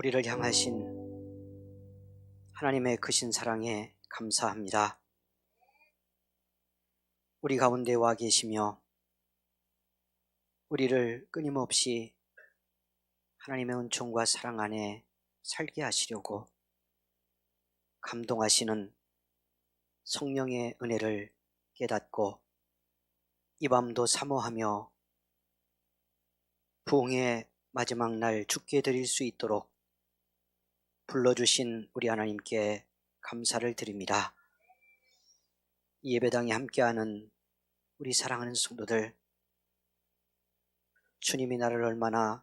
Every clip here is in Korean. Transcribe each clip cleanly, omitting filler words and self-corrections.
우리를 향하신 하나님의 크신 사랑에 감사합니다. 우리 가운데 와 계시며 우리를 끊임없이 하나님의 은총과 사랑 안에 살게 하시려고 감동하시는 성령의 은혜를 깨닫고 이 밤도 사모하며 부흥의 마지막 날 죽게 드릴 수 있도록 불러주신 우리 하나님께 감사를 드립니다. 이 예배당에 함께하는 우리 사랑하는 성도들, 주님이 나를 얼마나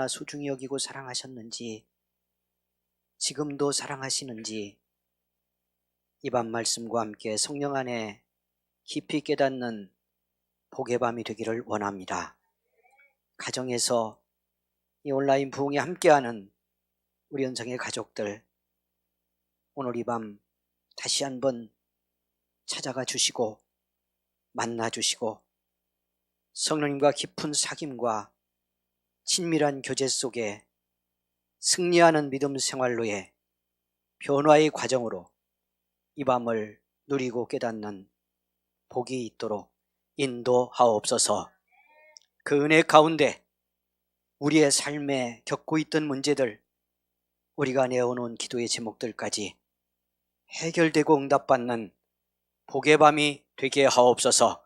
소중히 여기고 사랑하셨는지, 지금도 사랑하시는지 이 밤 말씀과 함께 성령 안에 깊이 깨닫는 복의 밤이 되기를 원합니다. 가정에서 이 온라인 부흥에 함께하는 우리 연상의 가족들, 오늘 이 밤 다시 한번 찾아가 주시고 만나 주시고 성령님과 깊은 사귐과 친밀한 교제 속에 승리하는 믿음 생활로의 변화의 과정으로 이 밤을 누리고 깨닫는 복이 있도록 인도하옵소서. 그 은혜 가운데 우리의 삶에 겪고 있던 문제들, 우리가 내어놓은 기도의 제목들까지 해결되고 응답받는 복의 밤이 되게 하옵소서.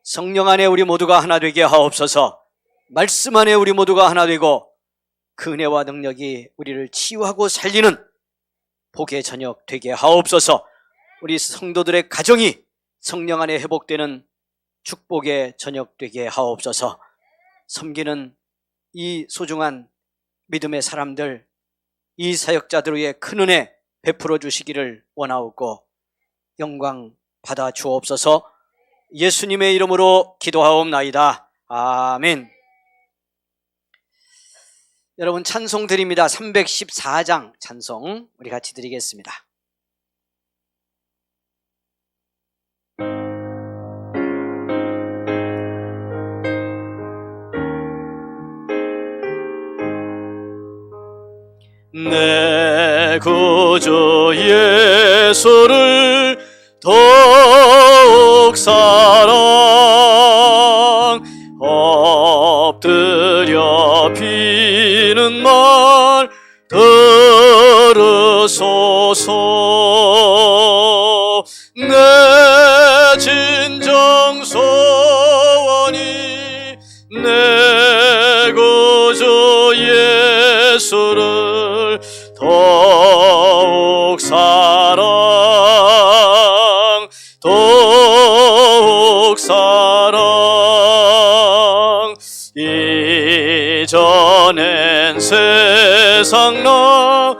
성령 안에 우리 모두가 하나 되게 하옵소서. 말씀 안에 우리 모두가 하나 되고 그 은혜와 능력이 우리를 치유하고 살리는 복의 저녁 되게 하옵소서. 우리 성도들의 가정이 성령 안에 회복되는 축복의 저녁 되게 하옵소서. 섬기는 이 소중한 믿음의 사람들, 이 사역자들 위해 큰 은혜 베풀어 주시기를 원하옵고 영광 받아 주옵소서. 예수님의 이름으로 기도하옵나이다. 아멘. 여러분, 찬송 드립니다. 314장 찬송 우리 같이 드리겠습니다. 내 구주 예수를 더욱 사랑, 엎드려 비는 말 들으소서. 내 진정 소원이 내 구주 예수를 더욱 사랑, 더욱 사랑. 이전엔 세상 나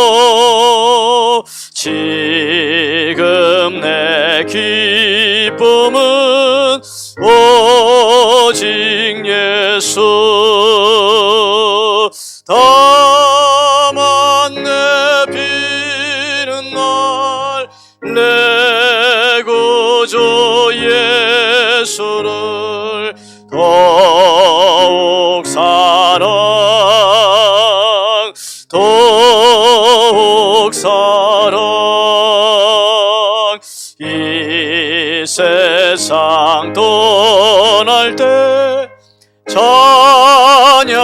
기뻤어도 지금 내 기쁨은 오직 예수. 다만 내 비는 날 내 구주 예수를 더욱 사랑, 더욱 사랑. 이 세상 떠날 때 찬양하고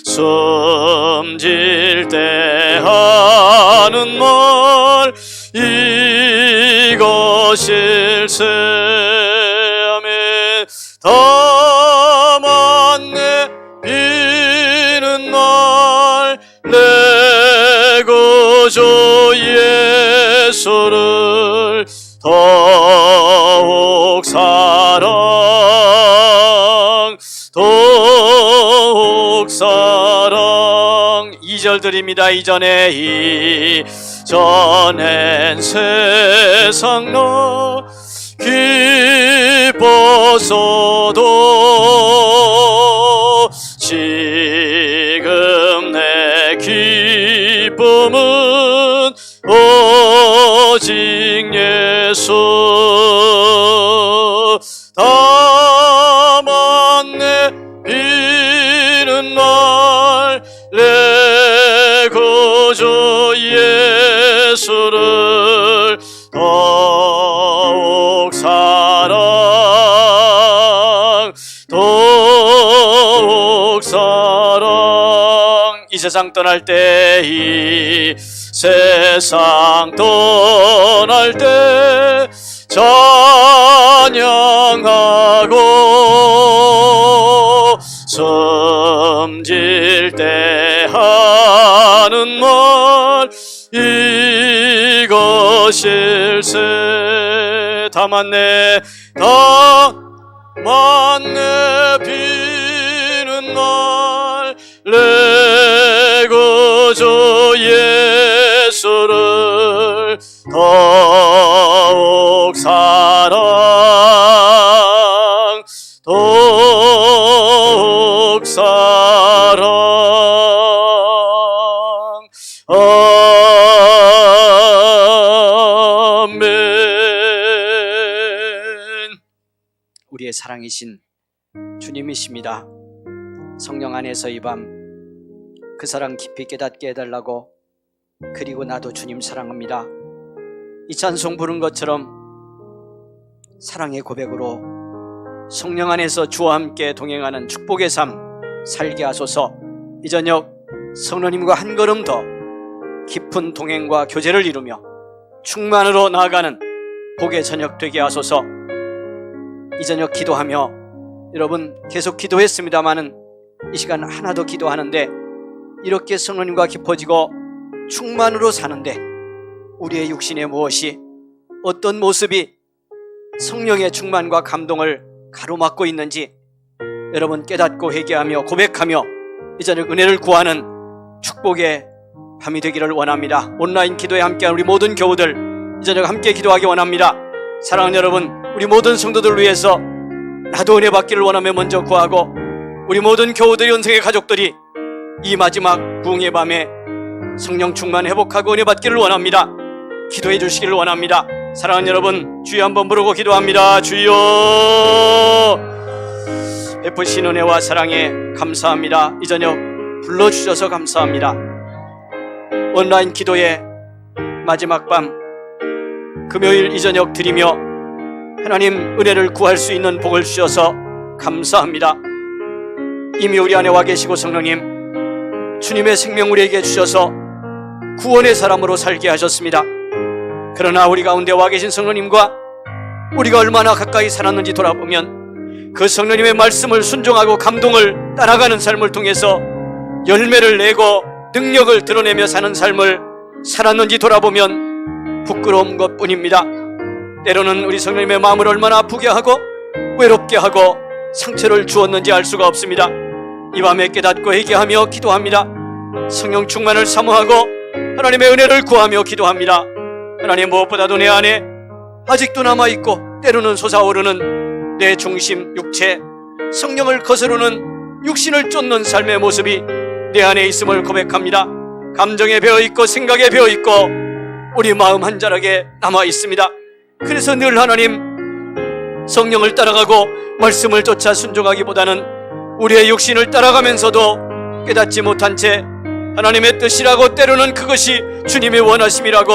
숨질 때 하는 말 이것일세. 아멘. 다만 내 비는 날 내 구주 예수를 더욱 사랑, 더욱 사랑. 2절 드립니다. 이전엔 세상 나 기뻤어도 지금 내 기쁨은 오직 예수. 피는 날 내 구주 예수를 더욱 사랑 이 세상 떠날 때 이 세상 떠날 때 찬양하고 섬질 때 하는 말 이것일세. 다만 내 비는 날 내 구주 예수를 더욱 사랑 아멘. 우리의 사랑이신 주님이십니다. 성령 안에서 이 밤 그 사랑 깊이 깨닫게 해달라고, 그리고 나도 주님 사랑합니다, 이 찬송 부른 것처럼 사랑의 고백으로 성령 안에서 주와 함께 동행하는 축복의 삶 살게 하소서. 이 저녁 성령님과 한 걸음 더 깊은 동행과 교제를 이루며 충만으로 나아가는 복의 저녁 되게 하소서. 이 저녁 기도하며, 여러분 계속 기도했습니다마는 이 시간 하나 더 기도하는데, 이렇게 성령님과 깊어지고 충만으로 사는데 우리의 육신에 무엇이, 어떤 모습이 성령의 충만과 감동을 가로막고 있는지 여러분 깨닫고 회개하며 고백하며 이 저녁 은혜를 구하는 축복의 밤이 되기를 원합니다. 온라인 기도에 함께한 우리 모든 교우들 이 저녁 함께 기도하기 원합니다. 사랑하는 여러분, 우리 모든 성도들을 위해서 나도 은혜 받기를 원하며 먼저 구하고, 우리 모든 교우들이, 연생의 가족들이 이 마지막 부흥의 밤에 성령 충만 회복하고 은혜 받기를 원합니다. 기도해 주시기를 원합니다. 사랑하는 여러분, 주여 한번 부르고 기도합니다. 주여, 베푸신 은혜와 사랑에 감사합니다. 이 저녁 불러주셔서 감사합니다. 온라인 기도의 마지막 밤 금요일 이 저녁 드리며 하나님 은혜를 구할 수 있는 복을 주셔서 감사합니다. 이미 우리 안에 와 계시고 성령님, 주님의 생명 우리에게 주셔서 구원의 사람으로 살게 하셨습니다. 그러나 우리 가운데 와 계신 성령님과 우리가 얼마나 가까이 살았는지 돌아보면 그 성령님의 말씀을 순종하고 감동을 따라가는 삶을 통해서 열매를 내고 능력을 드러내며 사는 삶을 살았는지 돌아보면 부끄러운 것뿐입니다. 때로는 우리 성령님의 마음을 얼마나 아프게 하고 외롭게 하고 상처를 주었는지 알 수가 없습니다. 이 밤에 깨닫고 회개하며 기도합니다. 성령 충만을 사모하고 하나님의 은혜를 구하며 기도합니다. 하나님, 무엇보다도 내 안에 아직도 남아있고 때로는 솟아오르는 내 중심, 육체, 성령을 거스르는 육신을 쫓는 삶의 모습이 내 안에 있음을 고백합니다. 감정에 배어있고 생각에 배어있고 우리 마음 한 자락에 남아있습니다. 그래서 늘 하나님, 성령을 따라가고 말씀을 쫓아 순종하기보다는 우리의 육신을 따라가면서도 깨닫지 못한 채 하나님의 뜻이라고, 때로는 그것이 주님의 원하심이라고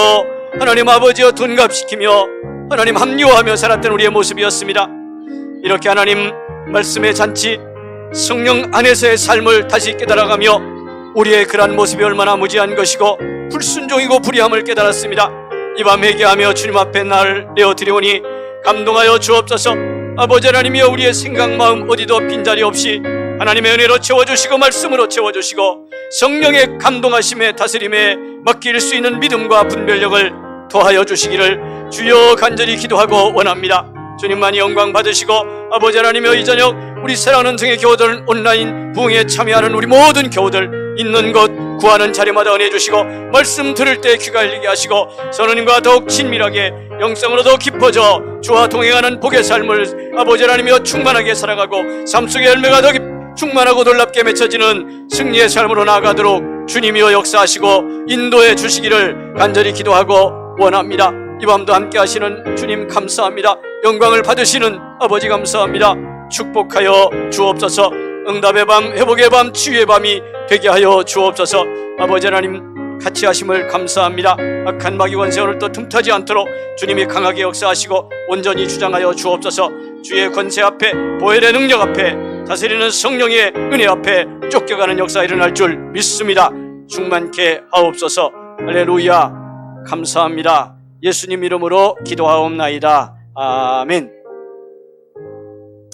하나님 아버지여 둔갑시키며 하나님 합리화하며 살았던 우리의 모습이었습니다. 이렇게 하나님 말씀의 잔치, 성령 안에서의 삶을 다시 깨달아가며 우리의 그러한 모습이 얼마나 무지한 것이고 불순종이고 불의함을 깨달았습니다. 이 밤 회개하며 주님 앞에 나를 내어드리오니 감동하여 주옵소서. 아버지 하나님이여, 우리의 생각, 마음 어디도 빈자리 없이 하나님의 은혜로 채워주시고 말씀으로 채워주시고 성령의 감동하심에 다스림에 맡길 수 있는 믿음과 분별력을 더하여 주시기를 주여 간절히 기도하고 원합니다. 주님만이 영광 받으시고, 아버지 하나님이여, 이 저녁 우리 사랑하는 성의 교우들, 온라인 부흥에 참여하는 우리 모든 교우들 있는 곳 구하는 자리마다 은혜 주시고 말씀 들을 때 귀가 열리게 하시고 선우님과 더욱 친밀하게 영성으로 더 깊어져 주와 동행하는 복의 삶을 아버지 하나님이여 충만하게 살아가고 삶 속의 열매가 더 충만하고 놀랍게 맺혀지는 승리의 삶으로 나아가도록 주님이여 역사하시고 인도해 주시기를 간절히 기도하고 원합니다. 이 밤도 함께 하시는 주님 감사합니다. 영광을 받으시는 아버지 감사합니다. 축복하여 주옵소서. 응답의 밤, 회복의 밤, 치유의 밤이 되게 하여 주옵소서. 아버지 하나님, 같이 하심을 감사합니다. 악한 마귀 권세를 또 틈타지 않도록 주님이 강하게 역사하시고 온전히 주장하여 주옵소서. 주의 권세 앞에, 보혈의 능력 앞에, 다스리는 성령의 은혜 앞에 쫓겨가는 역사 일어날 줄 믿습니다. 충만케 하옵소서. 할렐루야. 감사합니다. 예수님 이름으로 기도하옵나이다. 아멘.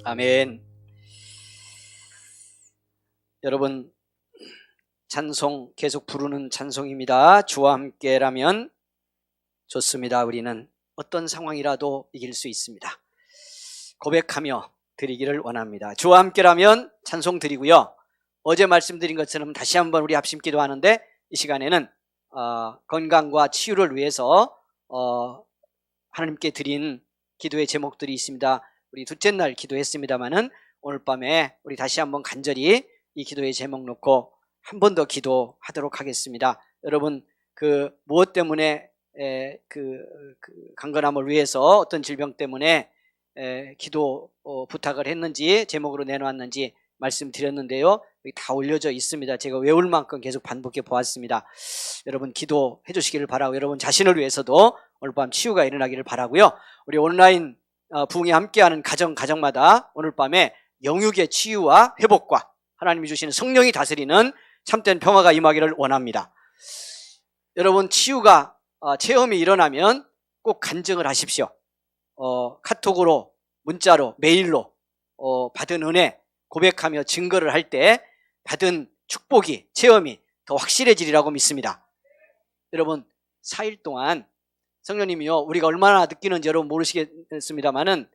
아멘. 여러분, 찬송 계속 부르는 찬송입니다. 주와 함께라면 좋습니다. 우리는 어떤 상황이라도 이길 수 있습니다. 고백하며 드리기를 원합니다. 주와 함께라면 찬송 드리고요. 어제 말씀드린 것처럼 다시 한번 우리 합심 기도하는데, 이 시간에는 건강과 치유를 위해서 하나님께 드린 기도의 제목들이 있습니다. 우리 둘째 날 기도했습니다마는 오늘 밤에 우리 다시 한번 간절히 이 기도의 제목 놓고 한 번 더 기도하도록 하겠습니다. 여러분, 무엇 때문에 강건함을 위해서 어떤 질병 때문에 기도 부탁을 했는지, 제목으로 내놓았는지 말씀드렸는데요. 여기 다 올려져 있습니다. 제가 외울 만큼 계속 반복해 보았습니다. 여러분 기도해 주시기를 바라고, 여러분 자신을 위해서도 오늘 밤 치유가 일어나기를 바라고요. 우리 온라인 부흥에 함께하는 가정마다 오늘 밤에 영육의 치유와 회복과 하나님이 주시는 성령이 다스리는 참된 평화가 임하기를 원합니다. 여러분, 치유가 체험이 일어나면 꼭 간증을 하십시오. 카톡으로, 문자로, 메일로 받은 은혜 고백하며 증거를 할 때 받은 축복이, 체험이 더 확실해지리라고 믿습니다. 여러분, 4일 동안 성령님이요, 우리가 얼마나 느끼는지 여러분 모르겠습니다만은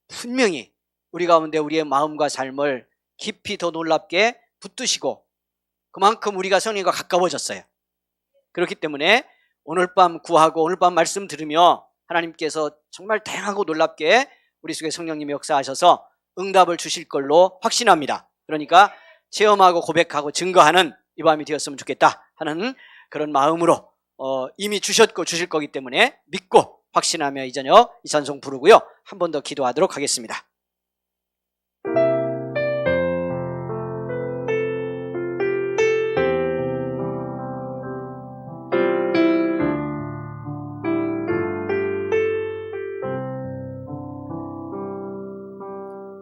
분명히 우리 가운데 우리의 마음과 삶을 깊이 더 놀랍게 붙드시고, 그만큼 우리가 성령과 가까워졌어요. 그렇기 때문에 오늘 밤 구하고 오늘 밤 말씀 들으며 하나님께서 정말 다양하고 놀랍게 우리 속에 성령님이 역사하셔서 응답을 주실 걸로 확신합니다. 그러니까 체험하고 고백하고 증거하는 이 밤이 되었으면 좋겠다 하는 그런 마음으로 이미 주셨고 주실 거기 때문에 믿고 확신하며 이 저녁 이 찬송 부르고요. 한 번 더 기도하도록 하겠습니다.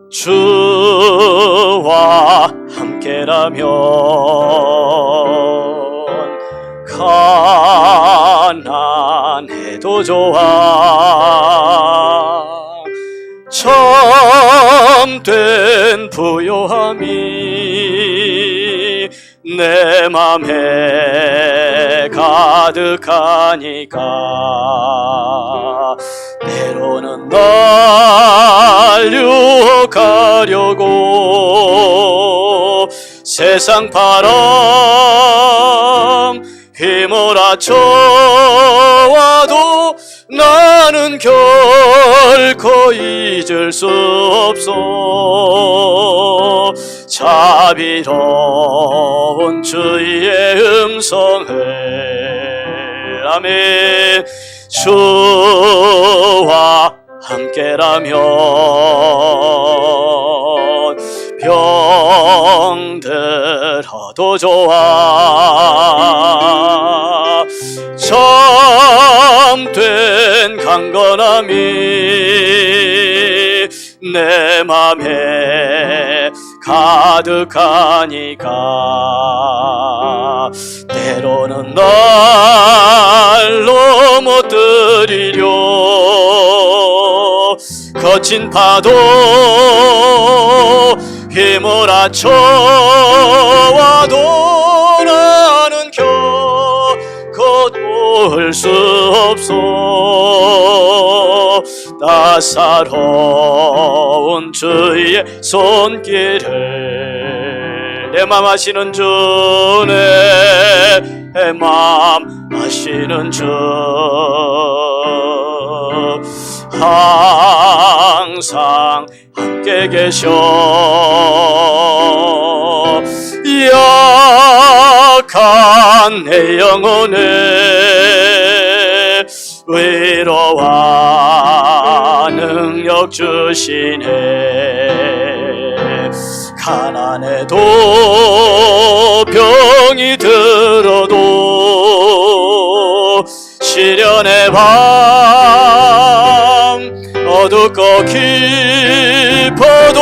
주와 함께라면 가난해도 좋아. 참된 부요함이 내 맘에 가득하니까 때로는 날 유혹하려고 세상 바람 휘몰아쳐 와도 나는 결코 잊을 수 없어. 자비로운 주의 음성을 아멘. 주와 함께라면 병들어도 좋아. 참된 강건함이 내 맘에 가득하니까 때로는 날 넘어뜨리려 거친 파도 휘몰아쳐 와도 나는 결코 돌 수 없어. 따사로운 주의 손길을 내 맘 아시는 주, 내 맘 아시는 주, 항상 함께 계셔. 약한 내 영혼에 위로와 능력 주시네. 가난해도 병이 들어도 시련의 밤 어둡고 깊어도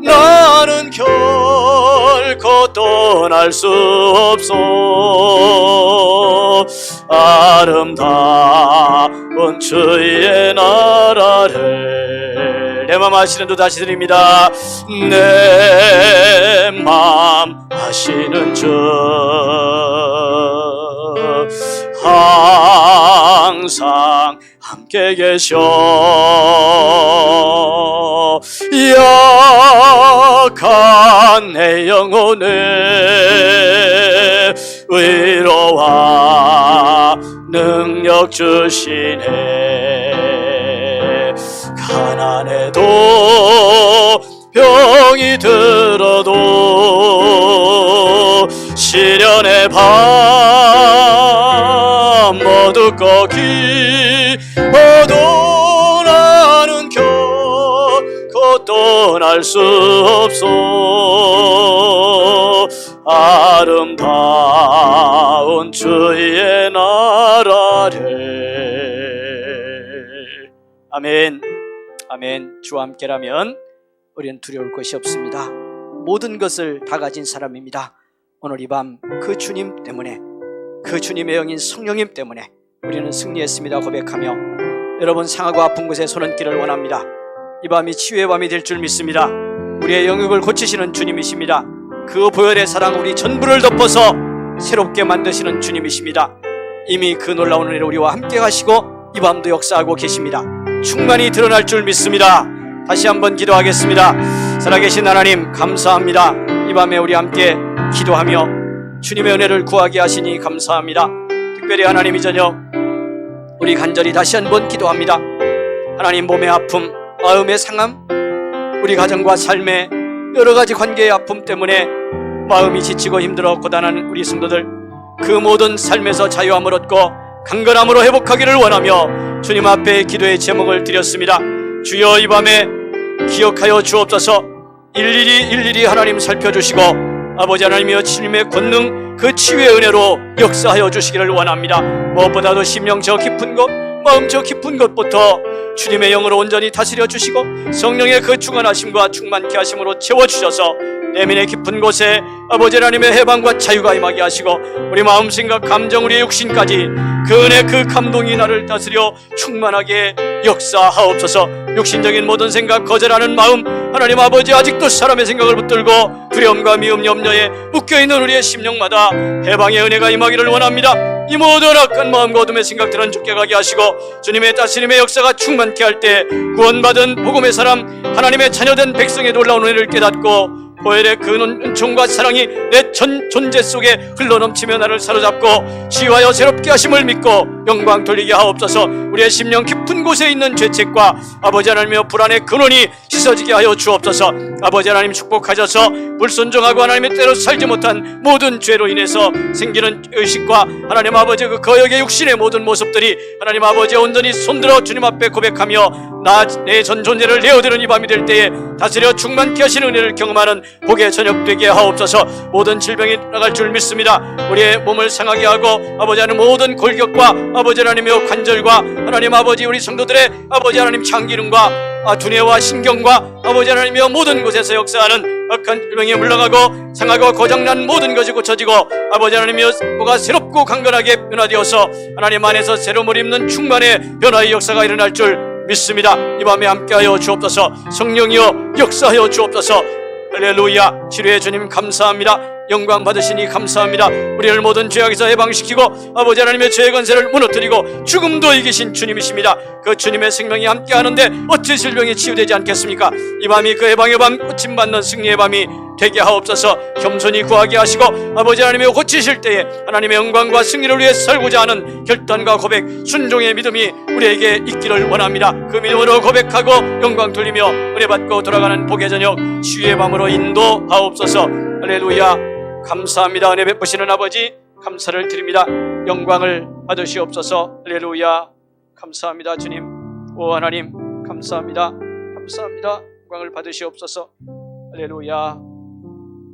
나는 결코 떠날 수 없어. 아름다운 주의 나라를 내 맘 아시는 주 다시 드립니다. 내 맘 아시는 주 항상 함께 계셔. 약한 내 영혼을 위로와 능력 주시네. 가난해도 병이 들어도 시련의 밤 어둡고 깊어도 나는 결코 떠날 수 없어. 아름다운 주의 나라를. 아멘. 아멘. 주와 함께라면 우리는 두려울 것이 없습니다. 모든 것을 다 가진 사람입니다. 오늘 이 밤 그 주님 때문에, 그 주님의 영인 성령님 때문에 우리는 승리했습니다 고백하며 여러분 상하고 아픈 곳에 손 얹기를 원합니다. 이 밤이 치유의 밤이 될 줄 믿습니다. 우리의 영역을 고치시는 주님이십니다. 그 보혈의 사랑 우리 전부를 덮어서 새롭게 만드시는 주님이십니다. 이미 그 놀라운 은혜를 우리와 함께 하시고 이 밤도 역사하고 계십니다. 충만히 드러날 줄 믿습니다. 다시 한번 기도하겠습니다. 살아계신 하나님 감사합니다. 이 밤에 우리 함께 기도하며 주님의 은혜를 구하게 하시니 감사합니다. 특별히 하나님 이 저녁 우리 간절히 다시 한번 기도합니다. 하나님 몸의 아픔, 마음의 상함, 우리 가정과 삶의 여러 가지 관계의 아픔 때문에 마음이 지치고 힘들어 고단한 우리 성도들 그 모든 삶에서 자유함을 얻고 강건함으로 회복하기를 원하며 주님 앞에 기도의 제목을 드렸습니다. 주여 이 밤에 기억하여 주옵소서. 일일이 하나님 살펴주시고 아버지 하나님이여 주님의 권능 그 치유의 은혜로 역사하여 주시기를 원합니다. 무엇보다도 심령 저 깊은 곳, 마음 저 깊은 곳부터 주님의 영으로 온전히 다스려 주시고 성령의 그 충만하심과 충만케 하심으로 채워주셔서 내면의 깊은 곳에 아버지 하나님의 해방과 자유가 임하게 하시고 우리 마음 생각 감정 우리의 육신까지 그 은혜 그 감동이 나를 다스려 충만하게 역사하옵소서. 육신적인 모든 생각 거절하는 마음 하나님 아버지 아직도 사람의 생각을 붙들고 두려움과 미움 염려에 묶여있는 우리의 심령마다 해방의 은혜가 임하기를 원합니다. 이 모든 악한 마음과 어둠의 생각들은 쫓겨가게 하시고 주님의 다스림의 역사가 충만케 할 때 구원받은 복음의 사람 하나님의 자녀된 백성의 놀라운 은혜를 깨닫고 보혈의 그 은총과 사랑이 내 전 존재 속에 흘러넘치며 나를 사로잡고 치유하여 새롭게 하심을 믿고 영광 돌리게 하옵소서. 우리의 심령 깊은 곳에 있는 죄책과 아버지 하나님의 불안의 근원이 씻어지게 하여 주옵소서. 아버지 하나님 축복하셔서 불순종하고 하나님의 때로 살지 못한 모든 죄로 인해서 생기는 의식과 하나님 아버지 그 거역의 육신의 모든 모습들이 하나님 아버지 온전히 손들어 주님 앞에 고백하며 내 전 존재를 내어드는 이 밤이 될 때에 다스려 충만케 하시는 은혜를 경험하는 복의 저녁 되게 하옵소서. 모든 질병이 나갈 줄 믿습니다. 우리의 몸을 상하게 하고 아버지 하나님 모든 골격과 아버지 하나님의 관절과 하나님 아버지 우리 성도들의 아버지 하나님 장기능과 두뇌와 신경과 아버지 하나님의 모든 곳에서 역사하는 악한 질병이 물러가고 상하고 고장난 모든 것이 고쳐지고 아버지 하나님의 뭐가 새롭고 강건하게 변화되어서 하나님 안에서 새로움을 입는 충만의 변화의 역사가 일어날 줄 믿습니다. 이 밤에 함께하여 주옵소서. 성령이여 역사하여 주옵소서. 할렐루야. 치료의 주님 감사합니다. 영광 받으시니 감사합니다. 우리를 모든 죄악에서 해방시키고 아버지 하나님의 죄의 권세를 무너뜨리고 죽음도 이기신 주님이십니다. 그 주님의 생명이 함께하는데 어찌 질병이 치유되지 않겠습니까? 이 밤이 그 해방의 밤, 고침받는 승리의 밤이 되게 하옵소서. 겸손히 구하게 하시고 아버지 하나님의 고치실 때에 하나님의 영광과 승리를 위해 살고자 하는 결단과 고백, 순종의 믿음이 우리에게 있기를 원합니다. 그 믿음으로 고백하고 영광 돌리며 은혜 받고 돌아가는 복의 저녁 치유의 밤으로 인도하옵소서. 할렐루야. 감사합니다. 은혜 베푸시는 아버지 감사를 드립니다. 영광을 받으시옵소서. 할렐루야. 감사합니다. 주님, 오 하나님 감사합니다. 감사합니다. 영광을 받으시옵소서. 할렐루야.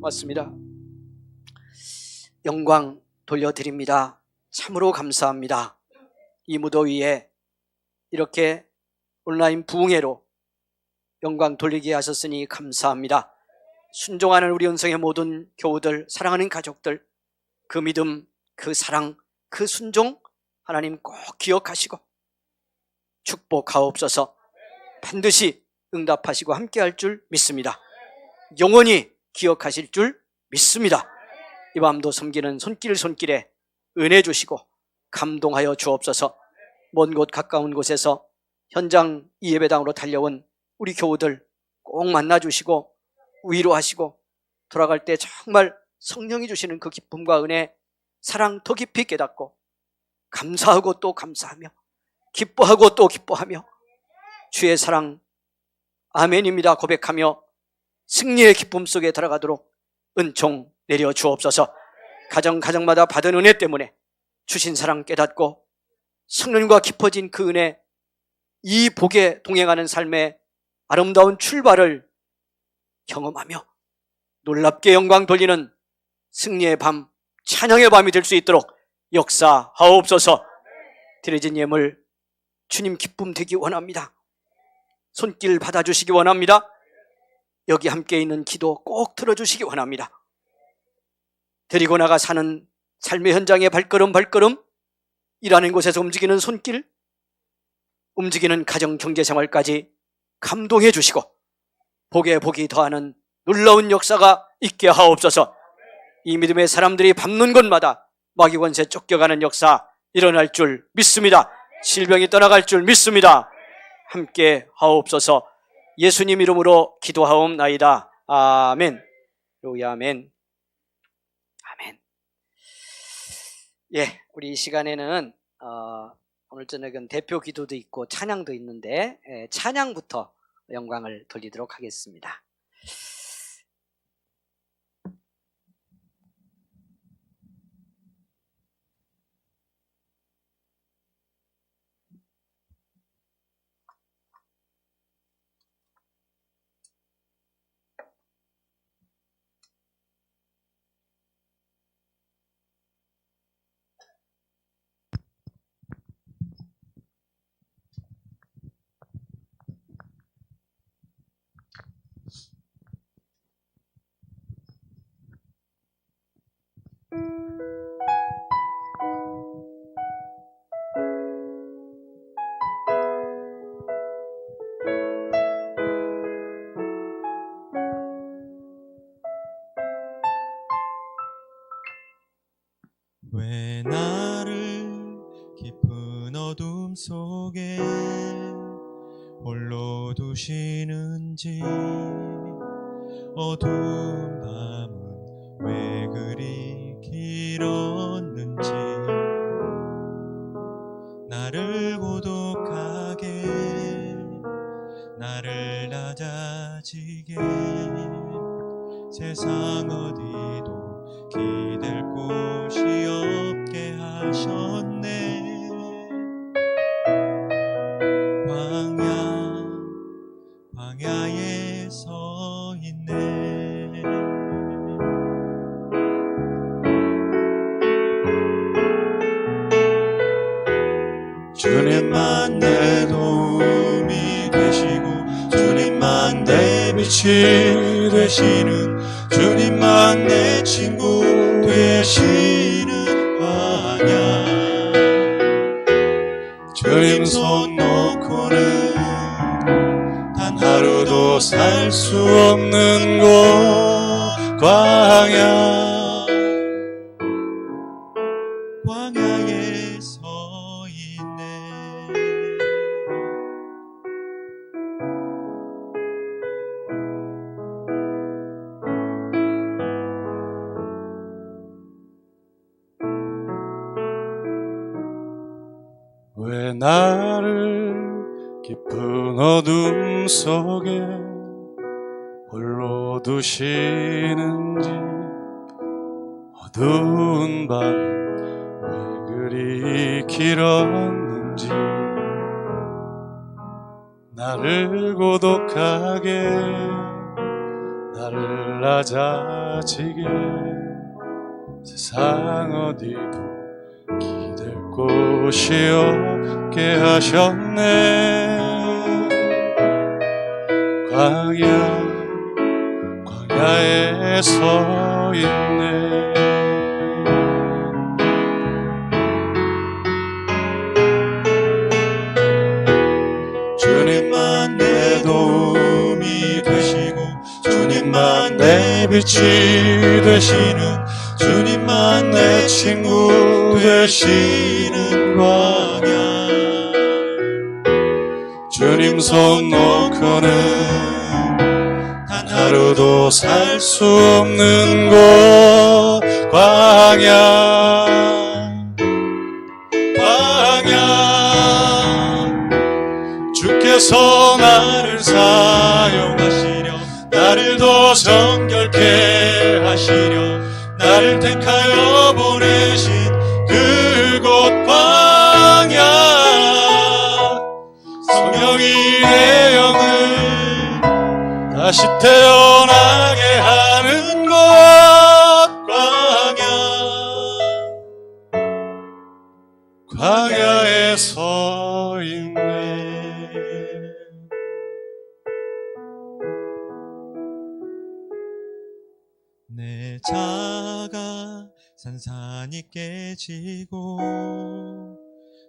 왔습니다. 영광 돌려드립니다. 참으로 감사합니다. 이 무더위에 이렇게 온라인 부흥회로 영광 돌리게 하셨으니 감사합니다. 순종하는 우리 은성의 모든 교우들, 사랑하는 가족들, 그 믿음, 그 사랑, 그 순종 하나님 꼭 기억하시고 축복하옵소서. 반드시 응답하시고 함께할 줄 믿습니다. 영원히 기억하실 줄 믿습니다. 이 밤도 섬기는 손길에 은혜 주시고 감동하여 주옵소서. 먼 곳 가까운 곳에서 현장 이 예배당으로 달려온 우리 교우들 꼭 만나주시고 위로하시고 돌아갈 때 정말 성령이 주시는 그 기쁨과 은혜, 사랑 더 깊이 깨닫고 감사하고 또 감사하며 기뻐하고 또 기뻐하며 주의 사랑 아멘입니다 고백하며 승리의 기쁨 속에 들어가도록 은총 내려 주옵소서. 가정마다 받은 은혜 때문에 주신 사랑 깨닫고 성령과 깊어진 그 은혜, 이 복에 동행하는 삶의 아름다운 출발을 경험하며 놀랍게 영광 돌리는 승리의 밤, 찬양의 밤이 될 수 있도록 역사하옵소서. 드려진 예물 주님 기쁨 되기 원합니다. 손길 받아주시기 원합니다. 여기 함께 있는 기도 꼭 들어주시기 원합니다. 데리고 나가 사는 삶의 현장의 발걸음 일하는 곳에서 움직이는 손길, 움직이는 가정 경제생활까지 감동해 주시고 복에 복이 더하는 놀라운 역사가 있게 하옵소서. 이 믿음의 사람들이 밟는 곳마다 마귀 권세 쫓겨가는 역사 일어날 줄 믿습니다. 질병이 떠나갈 줄 믿습니다. 함께 하옵소서. 예수님 이름으로 기도하옵나이다. 아멘. 로야 아멘. 아멘. 예, 우리 이 시간에는 오늘 저녁은 대표 기도도 있고 찬양도 있는데 찬양부터 영광을 돌리도록 하겠습니다. 왜 나를 깊은 어둠 속에 홀로 두시는지, 어두운 밤은 왜 그리 길었는지, 나를 고독하게, 나를 낮아지게, 세상 어디도 기댈 곳이 없게 하셨네. 광야에 서 있네. 주님만 내 도움이 되시고, 주님만 내 빛이 되시는, 주님만 내 친구 되시는 광야. 주님 손 놓고는 단 하루도 살 수 없는 곳, 광야에 서 있네. 왜 나를 깊은 어둠 속에 홀로 두시는지, 어두운 밤 왜 그리 길었는지, 나를 고독하게, 나를 낮아지게 세상 어디도 기댈 곳이 없게 하셨네. 광야에 서 있네. 주님만 내 도움이 되시고 주님만 내 빛이 되시는 주님만 내 친구 되시는 광야. 주님 손 놓고는 단 하루도 살 수 없는 곳 광야. 주께서 나를 사용하시려 나를 더 정결케 하시려 나를 택하여 보내신 그곳 광야. 성령이 내 영을 다시 태어나게 하는 곳 광야에 서 있네. 내 자가 산산이 깨지고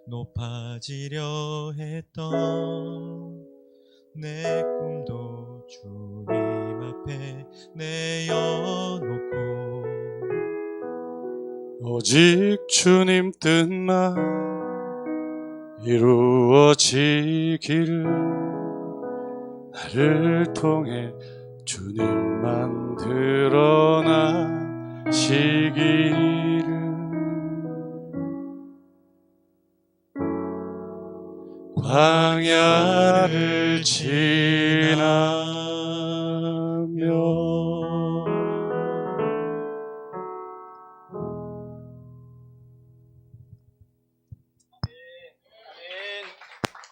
높아지려 했던 내 꿈도 주님 앞에 내어놓고 오직 주님 뜻만 이루어지기를 나를 통해 주님만 드러나시기를. 광야를 지나며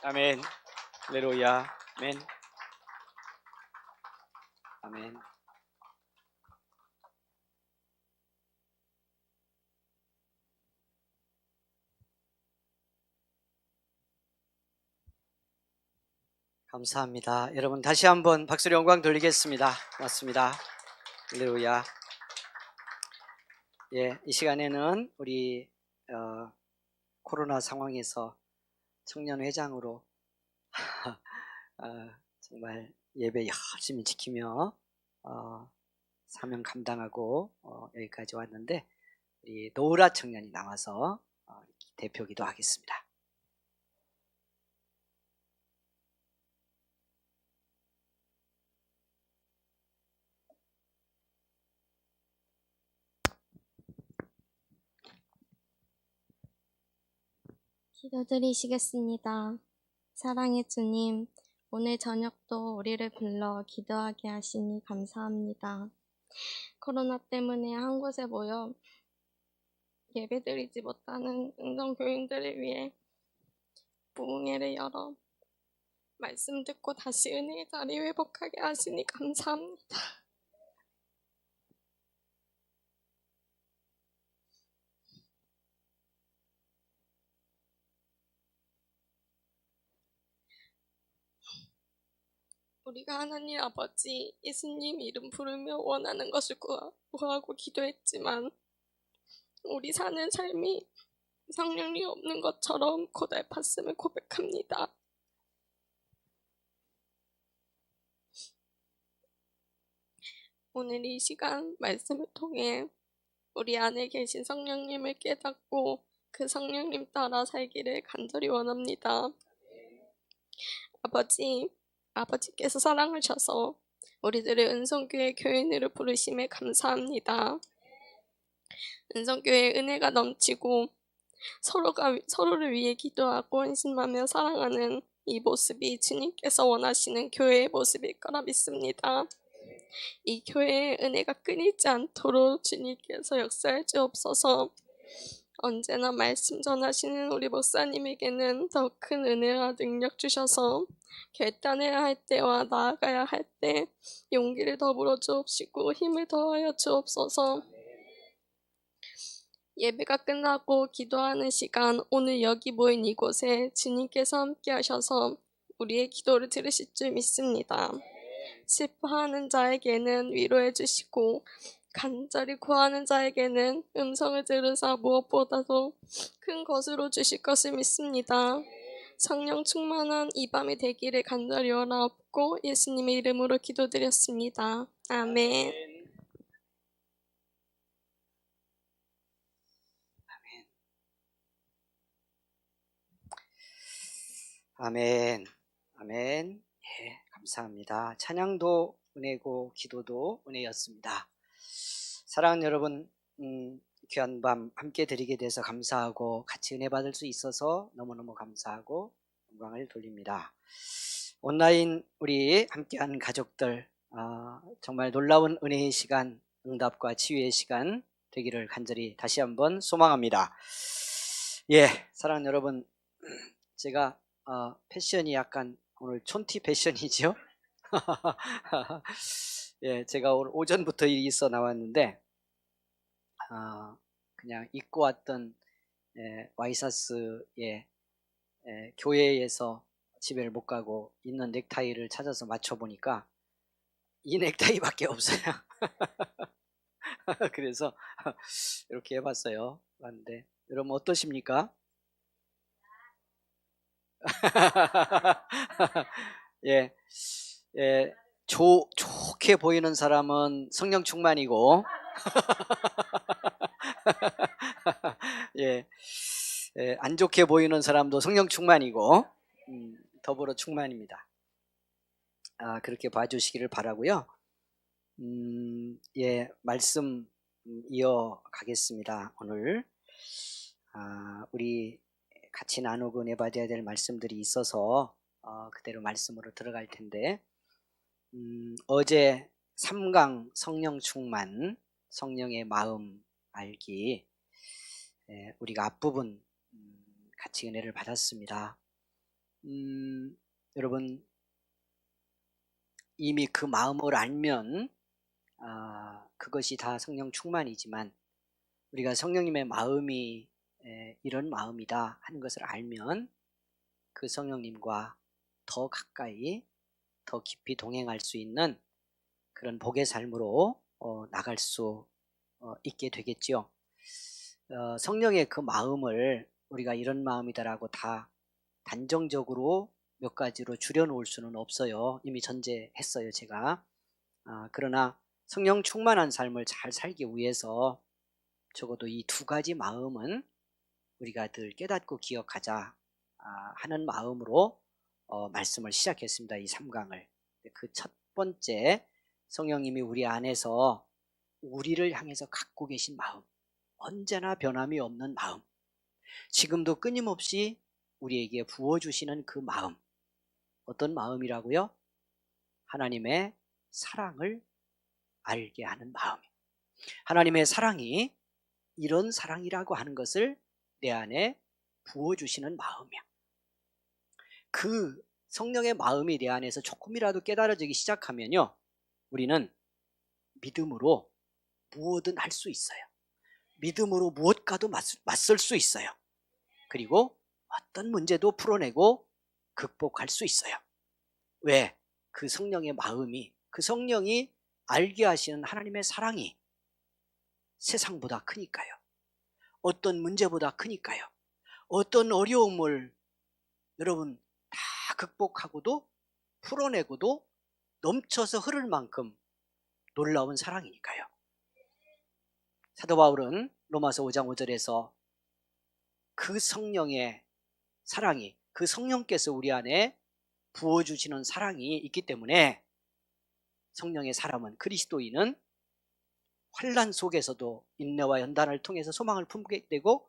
아멘. 할렐루야. 아멘. 아멘. 감사합니다. 여러분 다시 한번 박수로 영광 돌리겠습니다. 고맙습니다. 할렐루야. 예, 이 시간에는 우리 코로나 상황에서 청년회장으로 정말 예배 열심히 지키며 사명 감당하고 여기까지 왔는데 우리 노우라 청년이 나와서 대표 기도하겠습니다. 기도드리시겠습니다. 사랑의 주님, 오늘 저녁도 우리를 불러 기도하게 하시니 감사합니다. 코로나 때문에 한 곳에 모여 예배드리지 못하는 응성교인들을 위해 부흥회를 열어 말씀 듣고 다시 은혜의 자리 회복하게 하시니 감사합니다. 우리가 하나님 아버지 예수님 이름 부르며 원하는 것을 구하고 기도했지만 우리 사는 삶이 성령이 없는 것처럼 고달팠음을 고백합니다. 오늘 이 시간 말씀을 통해 우리 안에 계신 성령님을 깨닫고 그 성령님 따라 살기를 간절히 원합니다. 아버지께서 사랑하셔서 우리들을 은성교회 교인으로 부르심에 감사합니다. 은성교회의 은혜가 넘치고 서로를 위해 기도하고 헌신하며 사랑하는 이 모습이 주님께서 원하시는 교회의 모습일 거라 믿습니다. 이 교회의 은혜가 끊이지 않도록 주님께서 역사해 주옵소서. 언제나 말씀 전하시는 우리 목사님에게는 더 큰 은혜와 능력 주셔서 결단해야 할 때와 나아가야 할 때 용기를 더불어 주옵시고 힘을 더하여 주옵소서. 예배가 끝나고 기도하는 시간, 오늘 여기 모인 이곳에 주님께서 함께 하셔서 우리의 기도를 들으실 줄 믿습니다. 슬퍼하는 자에게는 위로해 주시고 간절히 구하는 자에게는 음성을 들으사 무엇보다도 큰 것으로 주실 것을 믿습니다. 성령 충만한 이 밤이 되기를 간절히 원하옵고 예수님의 이름으로 기도드렸습니다. 아멘. 아멘. 아멘. 예, 감사합니다. 찬양도 은혜고 기도도 은혜였습니다. 사랑하는 여러분, 귀한 밤 함께 드리게 돼서 감사하고 같이 은혜 받을 수 있어서 너무너무 감사하고 영광을 돌립니다. 온라인 우리 함께한 가족들, 정말 놀라운 은혜의 시간, 응답과 치유의 시간 되기를 간절히 다시 한번 소망합니다. 예, 사랑하는 여러분, 제가 패션이 약간 오늘 촌티 패션이죠. 예, 제가 오늘 오전부터 일이 있어 나왔는데 그냥 입고 왔던 와이셔츠에 교회에서 집에를 못 가고 있는 넥타이를 찾아서 맞춰보니까 이 넥타이밖에 없어요. 그래서 이렇게 해봤어요. 그런데 여러분 어떠십니까? 예, 예, 좋게 보이는 사람은 성령 충만이고, 예, 안 좋게 보이는 사람도 성령 충만이고, 더불어 충만입니다. 그렇게 봐주시기를 바라고요. 예, 말씀 이어가겠습니다. 오늘 우리 같이 나누고 내받아야 될 말씀들이 있어서 그대로 말씀으로 들어갈 텐데, 어제 3강 성령 충만, 성령의 마음 알기, 우리가 앞부분 같이 은혜를 받았습니다. 여러분 이미 그 마음을 알면 그것이 다 성령 충만이지만 우리가 성령님의 마음이 이런 마음이다 하는 것을 알면 그 성령님과 더 가까이 더 깊이 동행할 수 있는 그런 복의 삶으로 나갈 수 있게 되겠죠. 성령의 그 마음을 우리가 이런 마음이다라고 다 단정적으로 몇 가지로 줄여놓을 수는 없어요. 이미 전제했어요, 제가. 그러나 성령 충만한 삶을 잘 살기 위해서 적어도 이 두 가지 마음은 우리가 늘 깨닫고 기억하자 하는 마음으로 말씀을 시작했습니다. 이 3강을. 그 첫 번째, 성령님이 우리 안에서 우리를 향해서 갖고 계신 마음, 언제나 변함이 없는 마음, 지금도 끊임없이 우리에게 부어주시는 그 마음, 어떤 마음이라고요? 하나님의 사랑을 알게 하는 마음. 하나님의 사랑이 이런 사랑이라고 하는 것을 내 안에 부어주시는 마음이야. 그 성령의 마음이 내 안에서 조금이라도 깨달아지기 시작하면요, 우리는 믿음으로 무엇든 할 수 있어요. 믿음으로 무엇과도 맞설 수 있어요. 그리고 어떤 문제도 풀어내고 극복할 수 있어요. 왜? 그 성령의 마음이, 그 성령이 알게 하시는 하나님의 사랑이 세상보다 크니까요. 어떤 문제보다 크니까요. 어떤 어려움을 여러분 다 극복하고도 풀어내고도 넘쳐서 흐를 만큼 놀라운 사랑이니까요. 사도 바울은 로마서 5장 5절에서 그 성령의 사랑이, 그 성령께서 우리 안에 부어주시는 사랑이 있기 때문에 성령의 사람은, 그리스도인은 환난 속에서도 인내와 연단을 통해서 소망을 품게 되고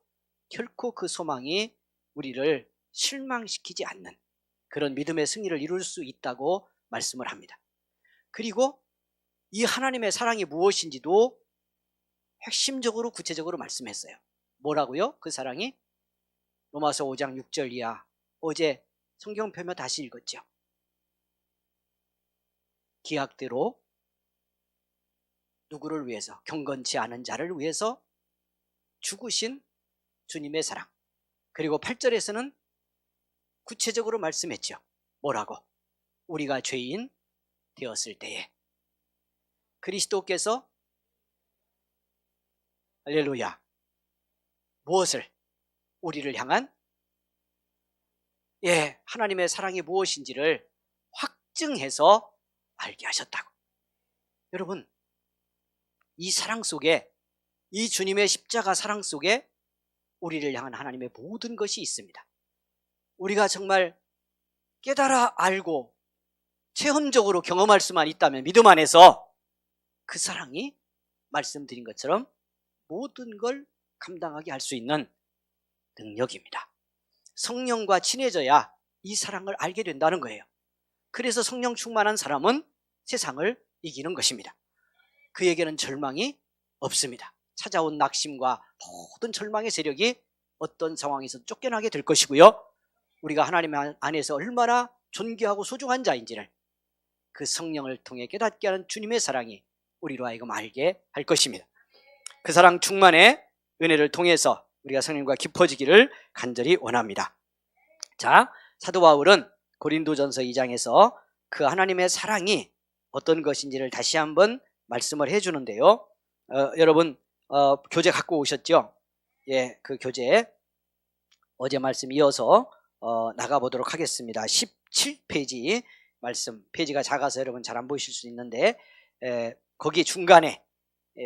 결코 그 소망이 우리를 실망시키지 않는 그런 믿음의 승리를 이룰 수 있다고 말씀을 합니다. 그리고 이 하나님의 사랑이 무엇인지도 핵심적으로 구체적으로 말씀했어요. 뭐라고요? 그 사랑이 로마서 5장 6절 이하 어제 성경 펴며 다시 읽었죠. 기약대로 누구를 위해서? 경건치 않은 자를 위해서 죽으신 주님의 사랑. 그리고 8절에서는 구체적으로 말씀했죠. 뭐라고? 우리가 죄인 되었을 때에 그리스도께서 할렐루야 무엇을? 우리를 향한 하나님의 사랑이 무엇인지를 확증해서 알게 하셨다고. 여러분, 이 사랑 속에, 이 주님의 십자가 사랑 속에 우리를 향한 하나님의 모든 것이 있습니다. 우리가 정말 깨달아 알고 체험적으로 경험할 수만 있다면 믿음 안에서 그 사랑이 말씀드린 것처럼 모든 걸 감당하게 할 수 있는 능력입니다. 성령과 친해져야 이 사랑을 알게 된다는 거예요. 그래서 성령 충만한 사람은 세상을 이기는 것입니다. 그에게는 절망이 없습니다. 찾아온 낙심과 모든 절망의 세력이 어떤 상황에서 쫓겨나게 될 것이고요. 우리가 하나님 안에서 얼마나 존귀하고 소중한 자인지를 그 성령을 통해 깨닫게 하는 주님의 사랑이 우리로 하여금 알게 할 것입니다. 그 사랑 충만의 은혜를 통해서 우리가 성령과 깊어지기를 간절히 원합니다. 자, 사도 바울은 고린도전서 2장에서 그 하나님의 사랑이 어떤 것인지를 다시 한번 말씀을 해주는데요. 여러분 교재 갖고 오셨죠? 그 교재 어제 말씀 이어서 나가보도록 하겠습니다. 17페이지 말씀, 페이지가 작아서 여러분 잘 안 보이실 수 있는데 거기 중간에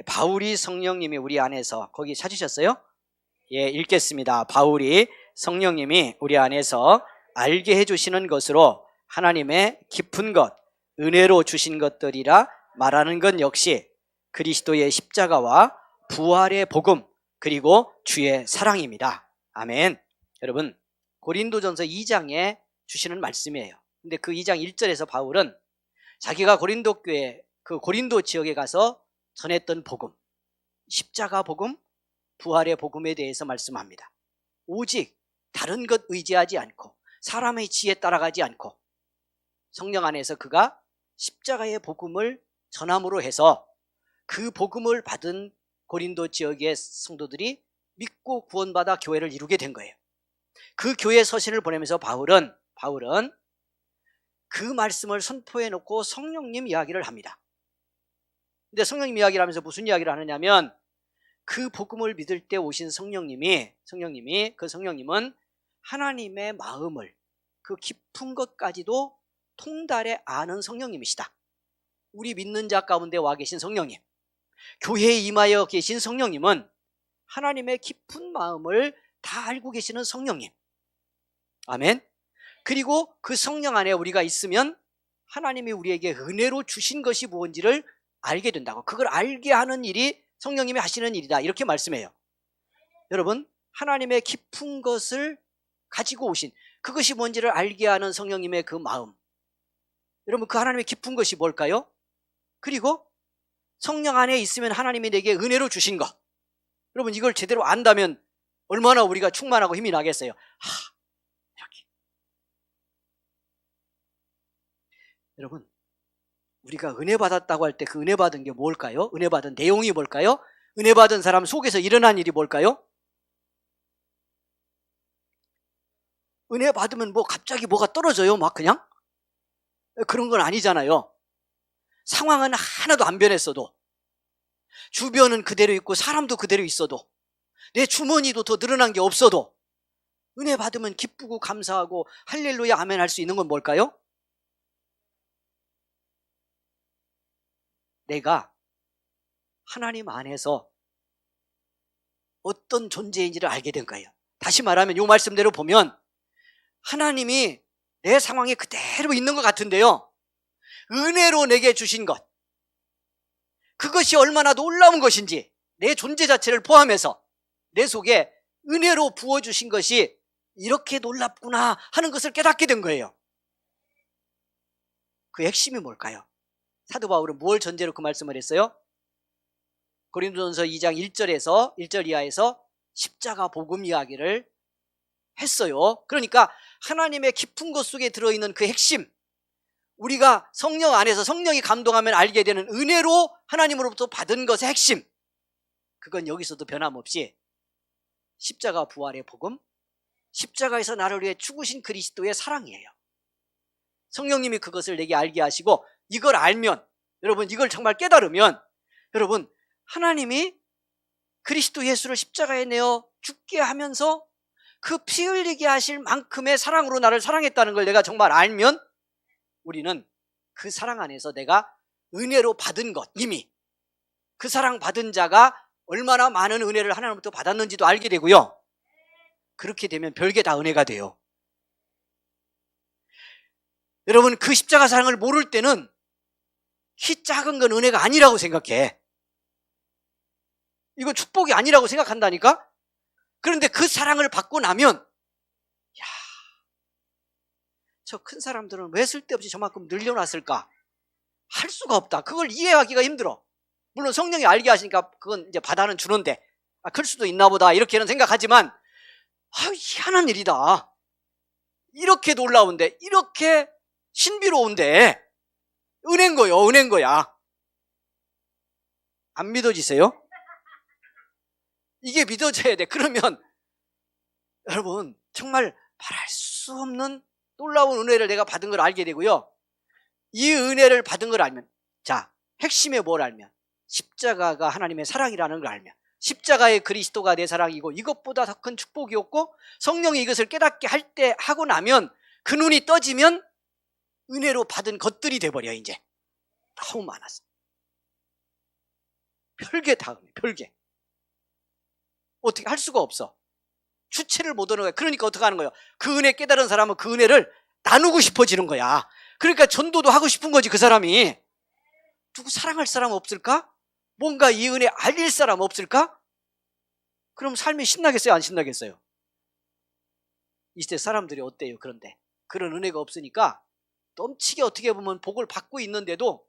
바울이 성령님이 우리 안에서, 거기 찾으셨어요? 읽겠습니다. 바울이 성령님이 우리 안에서 알게 해주시는 것으로 하나님의 깊은 것, 은혜로 주신 것들이라 말하는 것 역시 그리스도의 십자가와 부활의 복음 그리고 주의 사랑입니다. 아멘. 여러분, 고린도전서 2장에 주시는 말씀이에요. 근데 그 2장 1절에서 바울은 자기가 고린도 교회, 그 고린도 지역에 가서 전했던 복음, 십자가 복음, 부활의 복음에 대해서 말씀합니다. 오직 다른 것 의지하지 않고 사람의 지혜에 따라가지 않고 성령 안에서 그가 십자가의 복음을 전함으로 해서 그 복음을 받은 고린도 지역의 성도들이 믿고 구원받아 교회를 이루게 된 거예요. 그 교회 서신을 보내면서 바울은 그 말씀을 선포해 놓고 성령님 이야기를 합니다. 근데 성령님 이야기를 하면서 무슨 이야기를 하느냐면 그 복음을 믿을 때 오신 성령님은 하나님의 마음을 그 깊은 것까지도 통달해 아는 성령님이시다. 우리 믿는 자 가운데 와 계신 성령님, 교회에 임하여 계신 성령님은 하나님의 깊은 마음을 다 알고 계시는 성령님. 아멘. 그리고 그 성령 안에 우리가 있으면 하나님이 우리에게 은혜로 주신 것이 무엇인지를 알게 된다고. 그걸 알게 하는 일이 성령님이 하시는 일이다, 이렇게 말씀해요. 여러분, 하나님의 깊은 것을 가지고 오신, 그것이 뭔지를 알게 하는 성령님의 그 마음, 여러분 그 하나님의 깊은 것이 뭘까요? 그리고 성령 안에 있으면 하나님이 내게 은혜로 주신 것, 여러분 이걸 제대로 안다면 얼마나 우리가 충만하고 힘이 나겠어요. 이렇게. 여러분, 우리가 은혜 받았다고 할 때 그 은혜 받은 게 뭘까요? 은혜 받은 내용이 뭘까요? 은혜 받은 사람 속에서 일어난 일이 뭘까요? 은혜 받으면 뭐 갑자기 뭐가 떨어져요? 막 그냥? 그런 건 아니잖아요. 상황은 하나도 안 변했어도, 주변은 그대로 있고 사람도 그대로 있어도, 내 주머니도 더 늘어난 게 없어도 은혜 받으면 기쁘고 감사하고 할렐루야 아멘 할 수 있는 건 뭘까요? 내가 하나님 안에서 어떤 존재인지를 알게 된 거예요. 다시 말하면 이 말씀대로 보면 하나님이 내 상황에 그대로 있는 것 같은데요, 은혜로 내게 주신 것, 그것이 얼마나 놀라운 것인지, 내 존재 자체를 포함해서 내 속에 은혜로 부어주신 것이 이렇게 놀랍구나 하는 것을 깨닫게 된 거예요. 그 핵심이 뭘까요? 사도 바울은 뭘 전제로 그 말씀을 했어요? 고린도전서 2장 1절에서 1절 이하에서 십자가 복음 이야기를 했어요. 그러니까 하나님의 깊은 것 속에 들어있는 그 핵심, 우리가 성령 안에서 성령이 감동하면 알게 되는 은혜로 하나님으로부터 받은 것의 핵심, 그건 여기서도 변함없이 십자가 부활의 복음, 십자가에서 나를 위해 죽으신 그리스도의 사랑이에요. 성령님이 그것을 내게 알게 하시고, 이걸 알면, 여러분 이걸 정말 깨달으면, 여러분 하나님이 그리스도 예수를 십자가에 내어 죽게 하면서 그 피 흘리게 하실 만큼의 사랑으로 나를 사랑했다는 걸 내가 정말 알면, 우리는 그 사랑 안에서 내가 은혜로 받은 것, 이미 그 사랑 받은 자가 얼마나 많은 은혜를 하나님부터 받았는지도 알게 되고요. 그렇게 되면 별게 다 은혜가 돼요. 여러분 그 십자가 사랑을 모를 때는 키 작은 건 은혜가 아니라고 생각해. 이거 축복이 아니라고 생각한다니까? 그런데 그 사랑을 받고 나면, 야, 저 큰 사람들은 왜 쓸데없이 저만큼 늘려놨을까? 할 수가 없다. 그걸 이해하기가 힘들어. 물론 성령이 알게 하시니까 그건 이제 받아는 주는데, 클 수도 있나 보다 이렇게는 생각하지만, 희한한 일이다. 이렇게 놀라운데, 이렇게 신비로운데 은혜인 거요. 은혜인 거야. 안 믿어지세요? 이게 믿어져야 돼. 그러면 여러분 정말 말할 수 없는 놀라운 은혜를 내가 받은 걸 알게 되고요. 이 은혜를 받은 걸 알면, 자, 핵심에 뭘 알면, 십자가가 하나님의 사랑이라는 걸 알면, 십자가의 그리스도가 내 사랑이고 이것보다 더 큰 축복이 없고, 성령이 이것을 깨닫게 할 때 하고 나면, 그 눈이 떠지면 은혜로 받은 것들이 돼버려. 이제 너무 많았어. 별게 다 은혜, 별게. 어떻게 할 수가 없어. 주체를 못 얻는 거야. 그러니까 어떻게 하는 거예요? 그 은혜 깨달은 사람은 그 은혜를 나누고 싶어지는 거야. 그러니까 전도도 하고 싶은 거지. 그 사람이 누구 사랑할 사람 없을까? 뭔가 이 은혜 알릴 사람 없을까? 그럼 삶이 신나겠어요? 안 신나겠어요? 이 시대 사람들이 어때요? 그런데 그런 은혜가 없으니까 넘치게 어떻게 보면 복을 받고 있는데도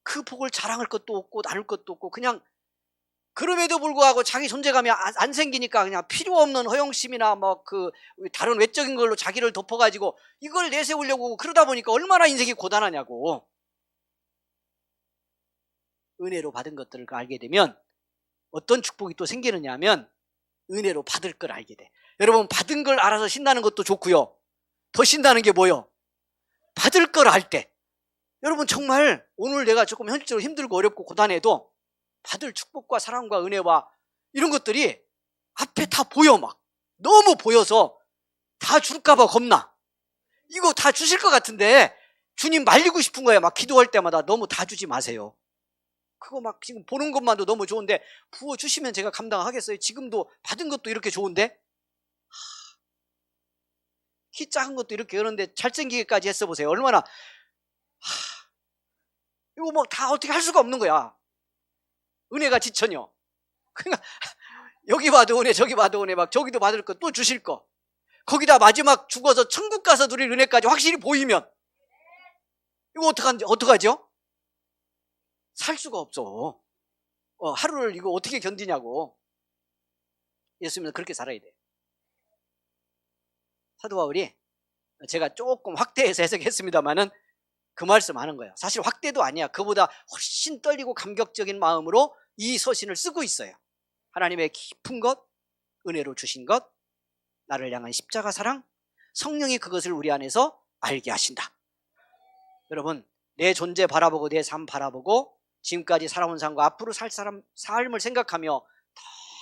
그 복을 자랑할 것도 없고 나눌 것도 없고, 그냥 그럼에도 불구하고 자기 존재감이 안 생기니까 그냥 필요 없는 허영심이나 뭐 그 다른 외적인 걸로 자기를 덮어가지고 이걸 내세우려고 그러다 보니까 얼마나 인생이 고단하냐고. 은혜로 받은 것들을 알게 되면 어떤 축복이 또 생기느냐 하면, 은혜로 받을 걸 알게 돼. 여러분 받은 걸 알아서 신나는 것도 좋고요. 더 신나는 게 뭐요? 받을 걸 알 때. 여러분 정말 오늘 내가 조금 현실적으로 힘들고 어렵고 고단해도 받을 축복과 사랑과 은혜와 이런 것들이 앞에 다 보여. 막 너무 보여서 다 줄까 봐 겁나. 이거 다 주실 것 같은데 주님 말리고 싶은 거야. 막 기도할 때마다 너무 다 주지 마세요. 그거 막 지금 보는 것만도 너무 좋은데 부어주시면 제가 감당하겠어요? 지금도 받은 것도 이렇게 좋은데, 키 작은 것도 이렇게 그런데 잘생기게까지 했어 보세요. 얼마나. 이거 뭐 다 어떻게 할 수가 없는 거야. 은혜가 지천이요. 그러니까 여기 봐도 은혜, 저기 봐도 은혜, 막 저기도 받을 거 또 주실 거, 거기다 마지막 죽어서 천국 가서 누릴 은혜까지 확실히 보이면 이거 어떡하죠? 살 수가 없어. 하루를 이거 어떻게 견디냐고. 예수님은 그렇게 살아야 돼. 사도 바울이, 제가 조금 확대해서 해석했습니다만은 그 말씀 하는 거예요. 사실 확대도 아니야. 그보다 훨씬 떨리고 감격적인 마음으로 이 서신을 쓰고 있어요. 하나님의 깊은 것, 은혜로 주신 것, 나를 향한 십자가 사랑, 성령이 그것을 우리 안에서 알게 하신다. 여러분 내 존재 바라보고 내 삶 바라보고 지금까지 살아온 삶과 앞으로 살 삶을 생각하며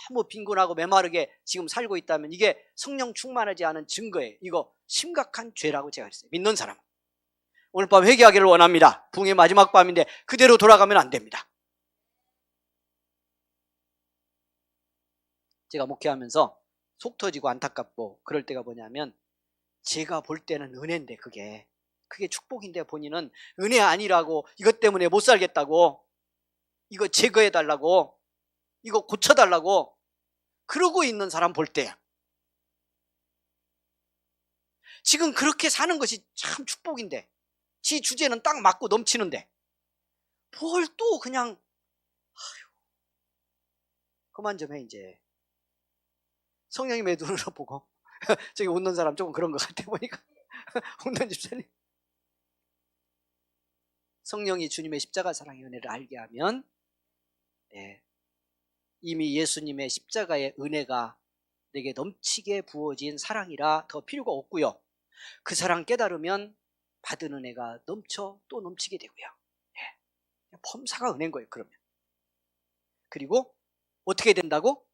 너무 빈곤하고 메마르게 지금 살고 있다면 이게 성령 충만하지 않은 증거예요. 이거 심각한 죄라고 제가 했어요. 믿는 사람 오늘 밤 회개하기를 원합니다. 붕의 마지막 밤인데 그대로 돌아가면 안 됩니다. 제가 목회하면서 속 터지고 안타깝고 그럴 때가 뭐냐면, 제가 볼 때는 은혜인데 그게 축복인데 본인은 은혜 아니라고, 이것 때문에 못 살겠다고, 이거 제거해달라고, 이거 고쳐달라고 그러고 있는 사람 볼 때야. 지금 그렇게 사는 것이 참 축복인데, 지 주제는 딱 맞고 넘치는데 뭘 또 그냥 그만 좀 해 이제. 성령님의 눈으로 보고 저기 웃는 사람 조금 그런 것 같아 보니까 웃는 집사님. 성령이 주님의 십자가 사랑의 은혜를 알게 하면 이미 예수님의 십자가의 은혜가 내게 넘치게 부어진 사랑이라 더 필요가 없고요. 그 사랑 깨달으면 받은 은혜가 넘쳐 또 넘치게 되고요. 범사가 은혜인 거예요. 그러면. 그리고 어떻게 된다고?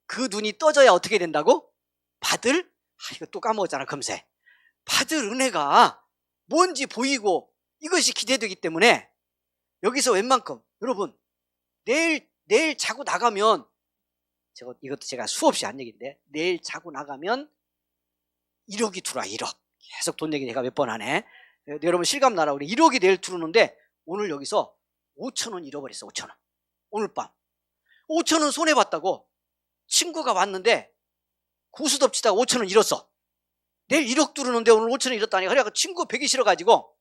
그 눈이 떠져야 어떻게 된다고? 받을? 이거 또 까먹었잖아 금세. 받을 은혜가 뭔지 보이고 이것이 기대되기 때문에 여기서 웬만큼 여러분 내일 자고 나가면 이것도 제가 수없이 한 얘기인데 내일 자고 나가면 1억이 들어와. 1억. 계속 돈 얘기 내가 몇 번 하네. 여러분 실감 나라. 우리 1억이 내일 들어오는데 오늘 여기서 5,000원 잃어버렸어. 5,000원. 오늘 밤 5,000원 손해봤다고 친구가 왔는데 고수덥치다가 5,000원 잃었어. 내일 1억 들어오는데 오늘 5,000원 잃었다니. 그래서 친구 뵈기 싫어가지고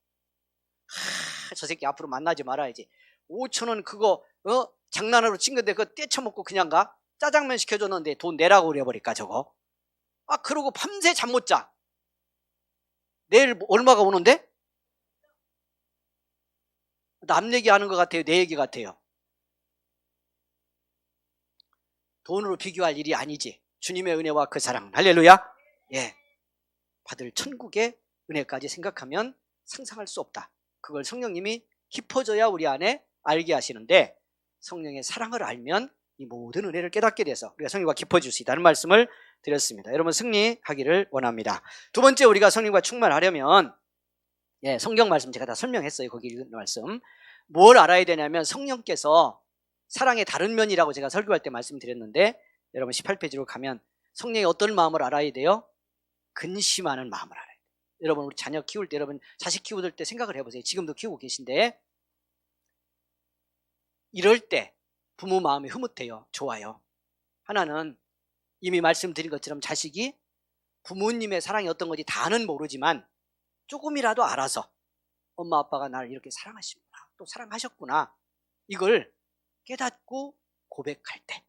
저 새끼 앞으로 만나지 말아야지. 5,000원 그거 장난으로 친 건데 그거 떼쳐먹고 그냥 가? 짜장면 시켜줬는데 돈 내라고 그래버릴까 저거. 그러고 밤새 잠 못 자. 내일 얼마가 오는데? 남 얘기하는 것 같아요? 내 얘기 같아요? 돈으로 비교할 일이 아니지. 주님의 은혜와 그 사랑. 할렐루야. 받을 천국의 은혜까지 생각하면 상상할 수 없다. 그걸 성령님이 깊어져야 우리 안에 알게 하시는데 성령의 사랑을 알면 이 모든 은혜를 깨닫게 돼서 우리가 성령과 깊어질 수 있다는 말씀을 드렸습니다. 여러분 승리하기를 원합니다. 두 번째 우리가 성령과 충만하려면 성경 말씀 제가 다 설명했어요. 거기 읽은 말씀. 뭘 알아야 되냐면 성령께서 사랑의 다른 면이라고 제가 설교할 때 말씀드렸는데 여러분 18페이지로 가면 성령의 어떤 마음을 알아야 돼요? 근심하는 마음을 알아야 돼요. 여러분 우리 자녀 키울 때 여러분 자식 키울 때 생각을 해보세요. 지금도 키우고 계신데 이럴 때 부모 마음이 흐뭇해요. 좋아요. 하나는 이미 말씀드린 것처럼 자식이 부모님의 사랑이 어떤 건지 다는 모르지만 조금이라도 알아서 엄마 아빠가 나를 이렇게 사랑하시구나 또 사랑하셨구나 이걸 깨닫고 고백할 때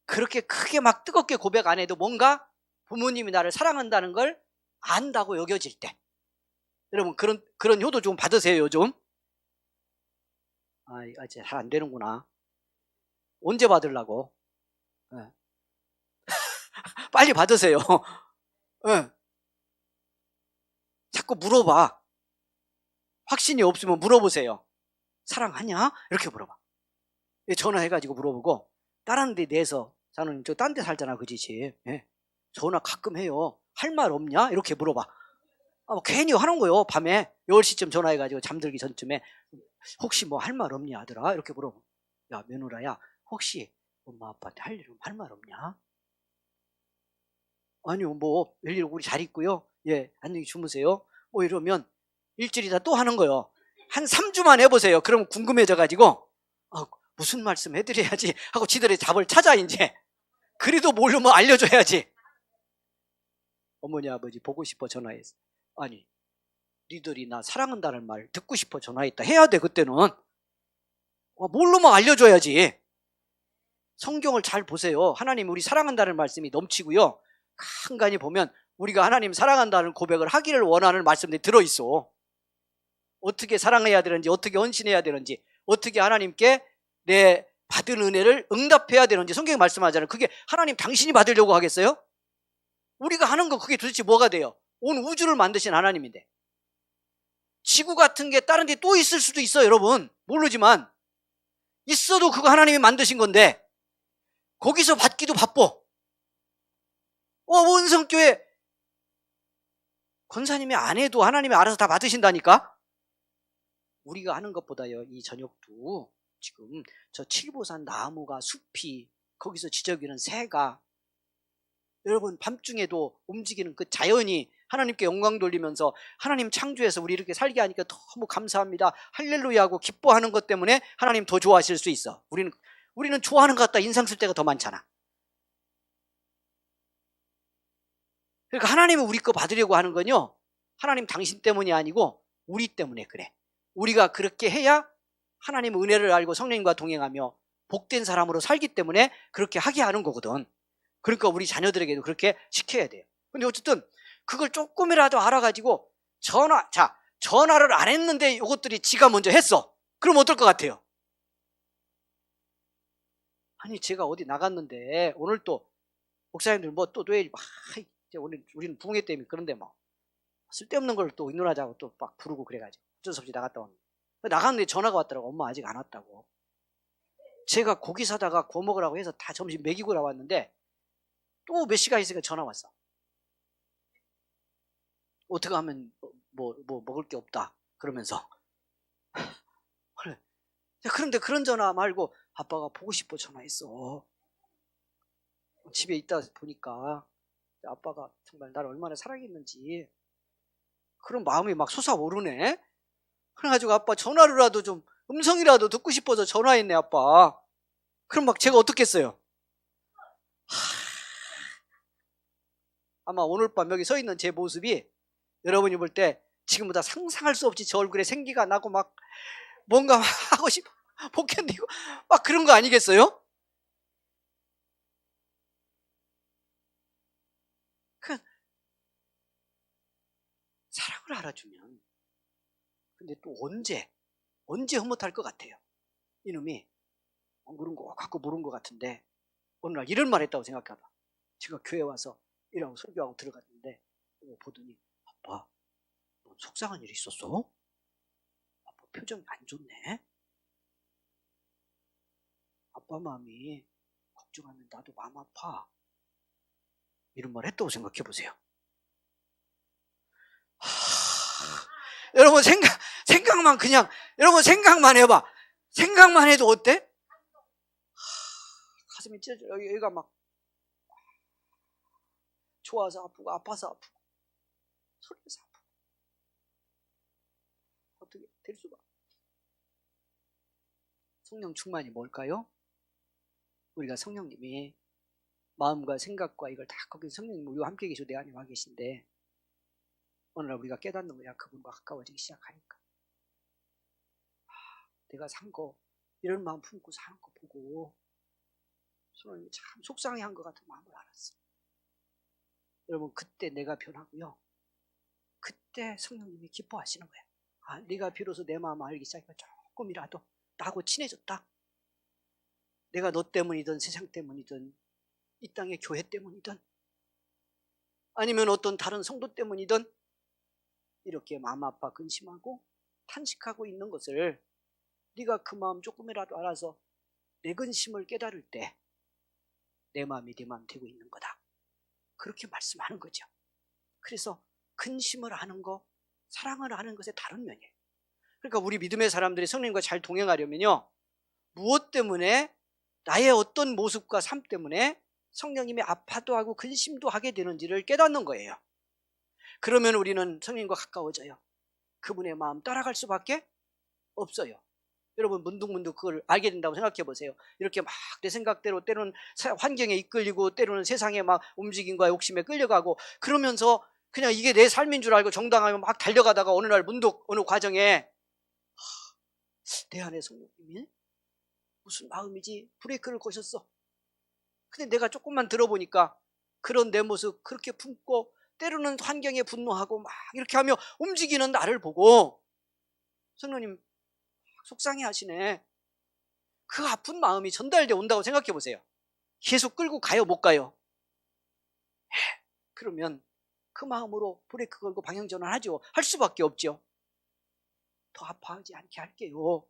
그렇게 크게 막 뜨겁게 고백 안 해도 뭔가 부모님이 나를 사랑한다는 걸 안다고 여겨질 때 여러분 그런 효도 좀 받으세요. 요즘 이제 잘 안 되는구나. 언제 받으려고? 빨리 받으세요. 자꾸 물어봐. 확신이 없으면 물어보세요. 사랑하냐? 이렇게 물어봐. 전화해가지고 물어보고 다른 데 내서 저는 저 딴 데 살잖아 그 집이. 전화 가끔 해요. 할 말 없냐? 이렇게 물어봐. 괜히 하는 거예요. 밤에 10시쯤 전화해가지고 잠들기 전쯤에 혹시 뭐 할 말 없냐 아들아? 이렇게 물어봐. 야 며느라야 혹시 엄마 아빠한테 할 말 없냐? 아니요 뭐 별일 우리 잘 있고요. 안녕히 주무세요. 이러면 일주일이다 또 하는 거예요. 한 3주만 해보세요. 그러면 궁금해져가지고 무슨 말씀 해드려야지 하고 지들의 답을 찾아 이제. 그래도 모르면 알려줘야지. 어머니 아버지 보고 싶어 전화했어. 아니 니들이 나 사랑한다는 말 듣고 싶어 전화했다 해야 돼. 그때는 모르면 알려줘야지. 성경을 잘 보세요. 하나님 우리 사랑한다는 말씀이 넘치고요. 간간히 보면 우리가 하나님 사랑한다는 고백을 하기를 원하는 말씀들이 들어있어. 어떻게 사랑해야 되는지 어떻게 헌신해야 되는지 어떻게 하나님께 내 받은 은혜를 응답해야 되는지 성경이 말씀하잖아요. 그게 하나님 당신이 받으려고 하겠어요? 우리가 하는 거 그게 도대체 뭐가 돼요? 온 우주를 만드신 하나님인데 지구 같은 게 다른 데 또 있을 수도 있어요. 여러분 모르지만 있어도 그거 하나님이 만드신 건데 거기서 받기도 바빠. 원성교회 권사님이 안 해도 하나님이 알아서 다 받으신다니까. 우리가 하는 것보다요 이 저녁도 지금 저 칠보산 나무가 숲이 거기서 지저귀는 새가 여러분 밤중에도 움직이는 그 자연이 하나님께 영광 돌리면서 하나님 창조해서 우리 이렇게 살게 하니까 너무 감사합니다 할렐루야 하고 기뻐하는 것 때문에 하나님 더 좋아하실 수 있어. 우리는 좋아하는 것 같다 인상 쓸 때가 더 많잖아. 그러니까 하나님은 우리 거 받으려고 하는 건요 하나님 당신 때문이 아니고 우리 때문에 그래. 우리가 그렇게 해야 하나님의 은혜를 알고 성령님과 동행하며 복된 사람으로 살기 때문에 그렇게 하게 하는 거거든. 그러니까 우리 자녀들에게도 그렇게 시켜야 돼요. 근데 어쨌든 그걸 조금이라도 알아가지고 전화를 안 했는데 이것들이 지가 먼저 했어. 그럼 어떨 것 같아요? 아니 제가 어디 나갔는데 오늘 또 목사님들 뭐 또 왜 이제 우리는 부흥회 때문에 그런데 뭐 쓸데없는 걸 또 의논하자고 또 막 부르고 그래가지고 어쩔 수 없이 나갔다 왔는데 나갔는데 전화가 왔더라고. 엄마 아직 안 왔다고. 제가 고기 사다가 구워 먹으라고 해서 다 점심 먹이고 나왔는데 또 몇 시간 있으니까 전화 왔어. 어떻게 하면 뭐 먹을 게 없다 그러면서 그래. 그런데 그런 전화 말고 아빠가 보고 싶어 전화했어. 집에 있다 보니까 아빠가 정말 나를 얼마나 사랑했는지 그런 마음이 막 솟아오르네. 그래가지고 아빠 전화로라도 좀 음성이라도 듣고 싶어서 전화했네 아빠. 그럼 막 제가 어떻겠어요? 아마 오늘 밤 여기 서 있는 제 모습이 여러분이 볼 때 지금보다 상상할 수 없이 저 얼굴에 생기가 나고 막 뭔가 막 하고 싶어 복현되고 막 그런 거 아니겠어요? 사랑을 알아주면 근데 또 언제 흐뭇할 것 같아요. 이놈이 그런 거 갖고 모른 것 같은데 어느 날 이런 말 했다고 생각하다 제가 교회 와서 이러고 설교하고 들어갔는데 보더니 아빠 너 속상한 일이 있었어? 아빠 표정이 안 좋네. 아빠 마음이 걱정하면 나도 마음 아파. 이런 말 했다고 생각해 보세요. 여러분 생각만 그냥 여러분 생각만 해봐. 생각만 해도 어때? 가슴이 찢어져. 여기가 막 좋아서 아프고 아파서 아프고 소리에서 아프고 어떻게 될 수가. 성령 충만이 뭘까요? 우리가 성령님이 마음과 생각과 이걸 다 거기 성령님 우리와 함께 계시고 내 안에 와 계신데 어느 날 우리가 깨닫는 거야. 그분과 가까워지기 시작하니까 내가 산 거 이런 마음 품고 사는 거 보고 성령님이 참 속상해한 것 같은 마음을 알았어. 여러분 그때 내가 변하고요. 그때 성령님이 기뻐하시는 거야. 네가 비로소 내 마음을 알기 시작하니까 조금이라도 나하고 친해졌다. 내가 너 때문이든 세상 때문이든 이 땅의 교회 때문이든 아니면 어떤 다른 성도 때문이든 이렇게 마음 아파 근심하고 탄식하고 있는 것을 네가 그 마음 조금이라도 알아서 내 근심을 깨달을 때 내 마음이 네 마음 되고 있는 거다. 그렇게 말씀하는 거죠. 그래서 근심을 하는 거, 사랑을 하는 것의 다른 면이에요. 그러니까 우리 믿음의 사람들이 성령님과 잘 동행하려면요. 무엇 때문에 나의 어떤 모습과 삶 때문에 성령님이 아파도 하고 근심도 하게 되는지를 깨닫는 거예요. 그러면 우리는 성령님과 가까워져요. 그분의 마음 따라갈 수밖에 없어요. 여러분 문득문득 그걸 알게 된다고 생각해 보세요. 이렇게 막 내 생각대로 때로는 환경에 이끌리고 때로는 세상에 막 움직임과 욕심에 끌려가고 그러면서 그냥 이게 내 삶인 줄 알고 정당하며 막 달려가다가 어느 날 문득 어느 과정에 내 안에 성령님이 무슨 마음이지 브레이크를 거셨어. 근데 내가 조금만 들어보니까 그런 내 모습 그렇게 품고 때로는 환경에 분노하고 막 이렇게 하며 움직이는 나를 보고 성령님 속상해 하시네. 그 아픈 마음이 전달돼 온다고 생각해 보세요. 계속 끌고 가요 못 가요? 그러면 그 마음으로 브레이크 걸고 방향 전환하죠. 할 수밖에 없죠. 더 아파하지 않게 할게요.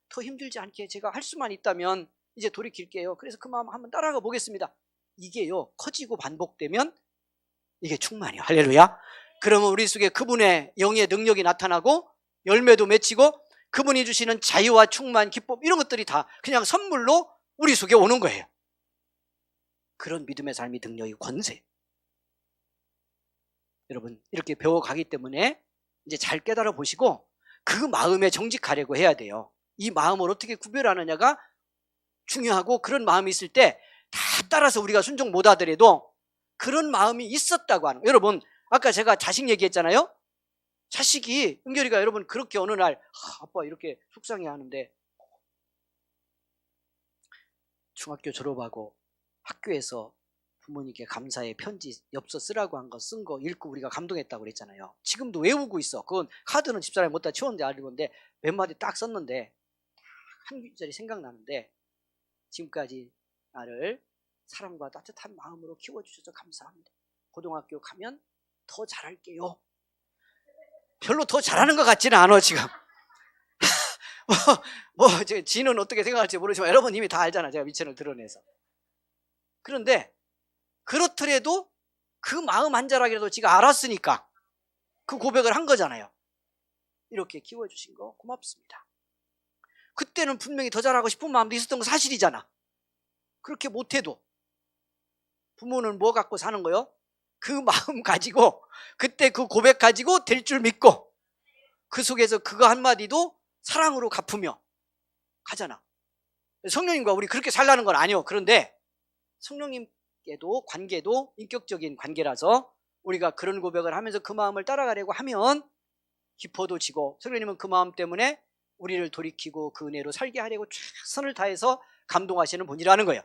더 힘들지 않게 제가 할 수만 있다면 이제 돌이킬게요. 그래서 그 마음 한번 따라가 보겠습니다. 이게요 커지고 반복되면 이게 충만이에요. 할렐루야. 그러면 우리 속에 그분의 영의 능력이 나타나고 열매도 맺히고 그분이 주시는 자유와 충만, 기쁨 이런 것들이 다 그냥 선물로 우리 속에 오는 거예요. 그런 믿음의 삶이 능력이 권세. 여러분 이렇게 배워가기 때문에 이제 잘 깨달아 보시고 그 마음에 정직하려고 해야 돼요. 이 마음을 어떻게 구별하느냐가 중요하고 그런 마음이 있을 때 다 따라서 우리가 순종 못 하더라도 그런 마음이 있었다고 하는 거예요. 여러분 아까 제가 자식 얘기했잖아요. 자식이 은결이가 여러분 그렇게 어느 날 아빠 이렇게 속상해 하는데 중학교 졸업하고 학교에서 부모님께 감사의 편지 엽서 쓰라고 한 거 쓴 거 읽고 우리가 감동했다고 그랬잖아요. 지금도 외우고 있어. 그건 카드는 집사람이 못다 치웠는데 알고 있는데 몇 마디 딱 썼는데 한 구절이 생각나는데 지금까지 나를 사랑과 따뜻한 마음으로 키워주셔서 감사합니다. 고등학교 가면 더 잘할게요. 별로 더 잘하는 것 같지는 않아 지금. 지는 어떻게 생각할지 모르지만 여러분 이미 다 알잖아. 제가 미천을 드러내서. 그런데 그렇더라도 그 마음 한 자락이라도 지가 알았으니까 그 고백을 한 거잖아요. 이렇게 키워주신 거 고맙습니다. 그때는 분명히 더 잘하고 싶은 마음도 있었던 거 사실이잖아. 그렇게 못해도 부모는 뭐 갖고 사는 거요? 그 마음 가지고 그때 그 고백 가지고 될 줄 믿고 그 속에서 그거 한마디도 사랑으로 갚으며 가잖아. 성령님과 우리 그렇게 살라는 건 아니요. 그런데 성령님께도 관계도 인격적인 관계라서 우리가 그런 고백을 하면서 그 마음을 따라가려고 하면 기뻐도 지고 성령님은 그 마음 때문에 우리를 돌이키고 그 은혜로 살게 하려고 최선을 다해서 감동하시는 분이라는 거예요.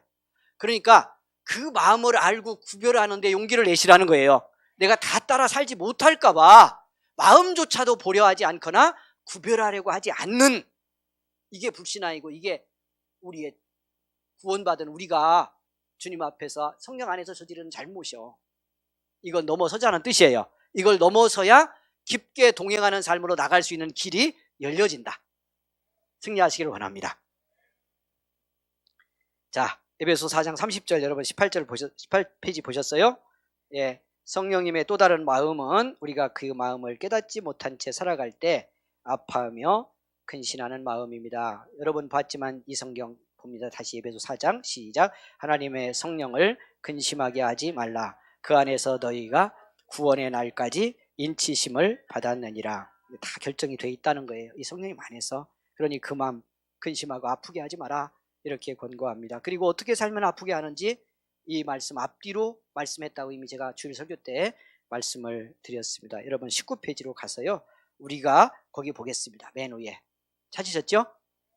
그러니까 그 마음을 알고 구별하는데 용기를 내시라는 거예요. 내가 다 따라 살지 못할까 봐 마음조차도 보려하지 않거나 구별하려고 하지 않는 이게 불신앙이고 이게 우리의 구원받은 우리가 주님 앞에서 성령 안에서 저지르는 잘못이요. 이걸 넘어서자는 뜻이에요. 이걸 넘어서야 깊게 동행하는 삶으로 나갈 수 있는 길이 열려진다. 승리하시기를 원합니다. 자, 에베소 4장 30절 여러분 18페이지 보셨어요? 예, 성령님의 또 다른 마음은 우리가 그 마음을 깨닫지 못한 채 살아갈 때 아파하며 근신하는 마음입니다. 여러분 봤지만 이 성경 봅니다. 다시 에베소 4장 시작. 하나님의 성령을 근심하게 하지 말라. 그 안에서 너희가 구원의 날까지 인치심을 받았느니라. 다 결정이 돼 있다는 거예요. 이 성령님 안에서. 그러니 그 마음 근심하고 아프게 하지 마라. 이렇게 권고합니다. 그리고 어떻게 살면 아프게 하는지 이 말씀 앞뒤로 말씀했다고 이미 제가 주일 설교 때 말씀을 드렸습니다. 여러분 19페이지로 가서요. 우리가 거기 보겠습니다. 맨 위에. 찾으셨죠?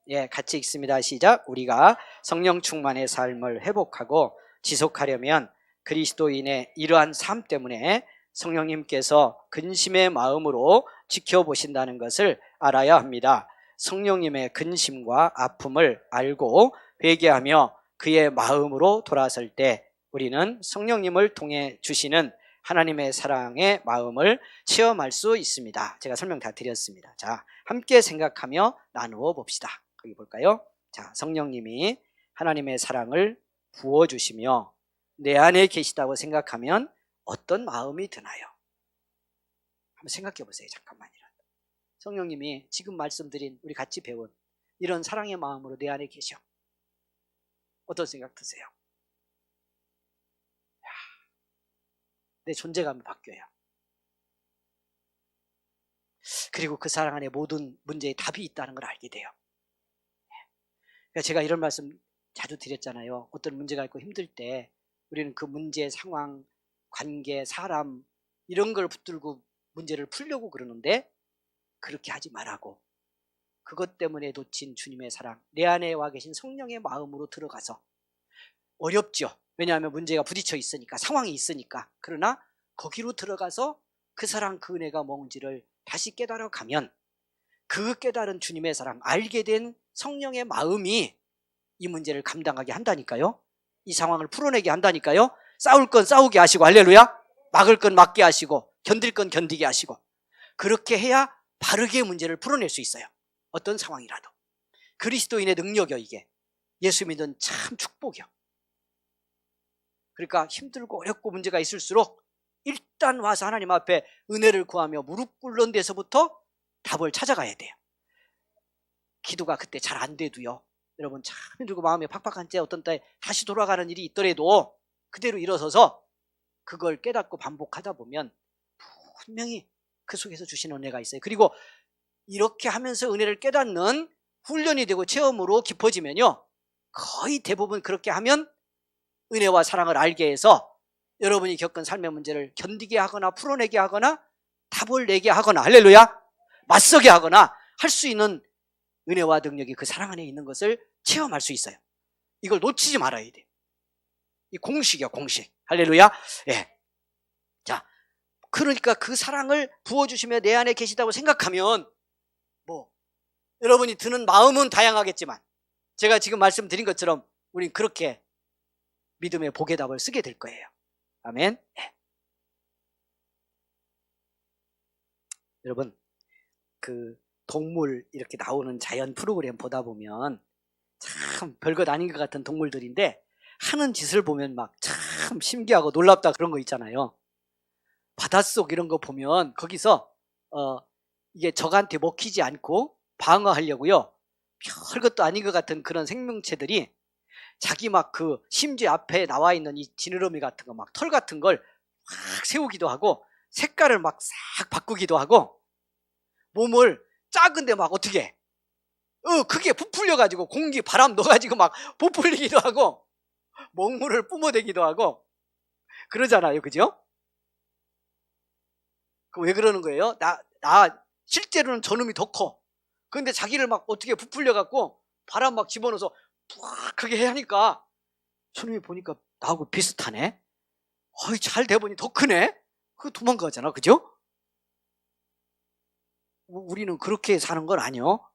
예, 같이 읽습니다. 시작. 우리가 성령 충만의 삶을 회복하고 지속하려면 그리스도인의 이러한 삶 때문에 성령님께서 근심의 마음으로 지켜보신다는 것을 알아야 합니다. 성령님의 근심과 아픔을 알고 회개하며 그의 마음으로 돌아설 때 우리는 성령님을 통해 주시는 하나님의 사랑의 마음을 체험할 수 있습니다. 제가 설명 다 드렸습니다. 자, 함께 생각하며 나누어 봅시다. 거기 볼까요? 자, 성령님이 하나님의 사랑을 부어주시며 내 안에 계시다고 생각하면 어떤 마음이 드나요? 한번 생각해 보세요. 잠깐만이라도. 성령님이 지금 말씀드린 우리 같이 배운 이런 사랑의 마음으로 내 안에 계셔. 어떤 생각 드세요? 내 존재감이 바뀌어요. 그리고 그 사랑 안에 모든 문제의 답이 있다는 걸 알게 돼요. 그러니까 제가 이런 말씀 자주 드렸잖아요. 어떤 문제가 있고 힘들 때 우리는 그 문제, 상황, 관계, 사람 이런 걸 붙들고 문제를 풀려고 그러는데 그렇게 하지 말라고. 그것 때문에 놓친 주님의 사랑, 내 안에 와 계신 성령의 마음으로 들어가서 어렵죠. 왜냐하면 문제가 부딪혀 있으니까, 상황이 있으니까. 그러나 거기로 들어가서 그 사랑, 그 은혜가 뭔지를 다시 깨달아 가면 그 깨달은 주님의 사랑, 알게 된 성령의 마음이 이 문제를 감당하게 한다니까요. 이 상황을 풀어내게 한다니까요. 싸울 건 싸우게 하시고, 할렐루야. 막을 건 막게 하시고, 견딜 건 견디게 하시고. 그렇게 해야 바르게 문제를 풀어낼 수 있어요. 어떤 상황이라도. 그리스도인의 능력이요, 이게. 예수 믿는 참 축복이요. 그러니까 힘들고 어렵고 문제가 있을수록 일단 와서 하나님 앞에 은혜를 구하며 무릎 꿇는 데서부터 답을 찾아가야 돼요. 기도가 그때 잘 안 돼도요. 여러분 참 힘들고 마음이 팍팍한 때 어떤 때 다시 돌아가는 일이 있더라도 그대로 일어서서 그걸 깨닫고 반복하다 보면 분명히 그 속에서 주시는 은혜가 있어요. 그리고 이렇게 하면서 은혜를 깨닫는 훈련이 되고 체험으로 깊어지면요. 거의 대부분 그렇게 하면 은혜와 사랑을 알게 해서 여러분이 겪은 삶의 문제를 견디게 하거나 풀어내게 하거나 답을 내게 하거나, 할렐루야, 맞서게 하거나 할 수 있는 은혜와 능력이 그 사랑 안에 있는 것을 체험할 수 있어요. 이걸 놓치지 말아야 돼요. 이 공식이야, 공식. 할렐루야. 예. 자, 그러니까 그 사랑을 부어주시며 내 안에 계시다고 생각하면 뭐 여러분이 드는 마음은 다양하겠지만 제가 지금 말씀드린 것처럼 우린 그렇게 믿음의 복의 답을 쓰게 될 거예요. 아멘. 예. 여러분, 그 동물 이렇게 나오는 자연 프로그램 보다 보면 참 별것 아닌 것 같은 동물들인데 하는 짓을 보면 막 참 신기하고 놀랍다 그런 거 있잖아요. 바닷속 이런 거 보면 거기서 이게 적한테 먹히지 않고 방어하려고요, 별것도 아닌 것 같은 그런 생명체들이 자기 막 그 심지 앞에 나와 있는 이 지느러미 같은 거 막 털 같은 걸 확 세우기도 하고 색깔을 막 싹 바꾸기도 하고 몸을 작은데 막 어떻게 크게 부풀려 가지고 공기 바람 넣어 가지고 막 부풀리기도 하고 먹물을 뿜어대기도 하고 그러잖아요. 그죠? 그 왜 그러는 거예요? 나 실제로는 저놈이 더 커. 근데 자기를 막 어떻게 부풀려 갖고 바람 막 집어넣어서 푹 크게 하니까 저놈이 보니까 나하고 비슷하네. 잘 돼보니 더 크네. 그 도망가잖아. 그죠? 우리는 그렇게 사는 건 아니요.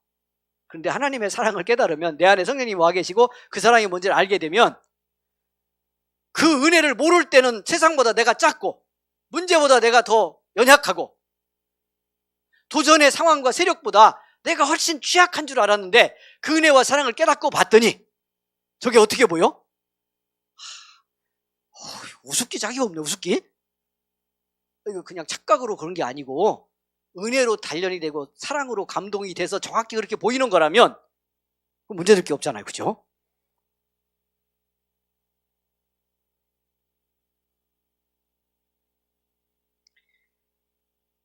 그런데 하나님의 사랑을 깨달으면 내 안에 성령님이 와 계시고 그 사랑이 뭔지를 알게 되면 그 은혜를 모를 때는 세상보다 내가 작고 문제보다 내가 더 연약하고 도전의 상황과 세력보다 내가 훨씬 취약한 줄 알았는데 그 은혜와 사랑을 깨닫고 봤더니 저게 어떻게 보여? 우습기 짝이 없네. 우습기. 이거 그냥 착각으로 그런 게 아니고 은혜로 단련이 되고 사랑으로 감동이 돼서 정확히 그렇게 보이는 거라면 문제될 게 없잖아요. 그죠?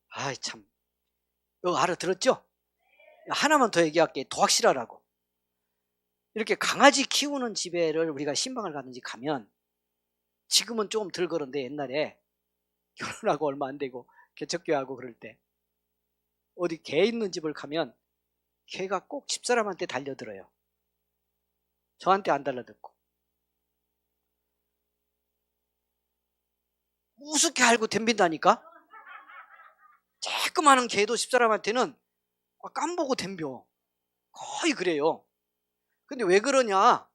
아이 참, 이거 알아들었죠? 하나만 더 얘기할게. 더 확실하라고. 이렇게 강아지 키우는 집에를 우리가 신방을 가든지 가면 지금은 조금 덜 그런데 옛날에 결혼하고 얼마 안 되고 개척교회하고 그럴 때 어디 개 있는 집을 가면 개가 꼭 집사람한테 달려들어요. 저한테 안 달라듣고. 우습게 알고 덤빈다니까? 조그마한 개도 집사람한테는 깜보고 덤벼. 거의 그래요. 근데 왜 그러냐?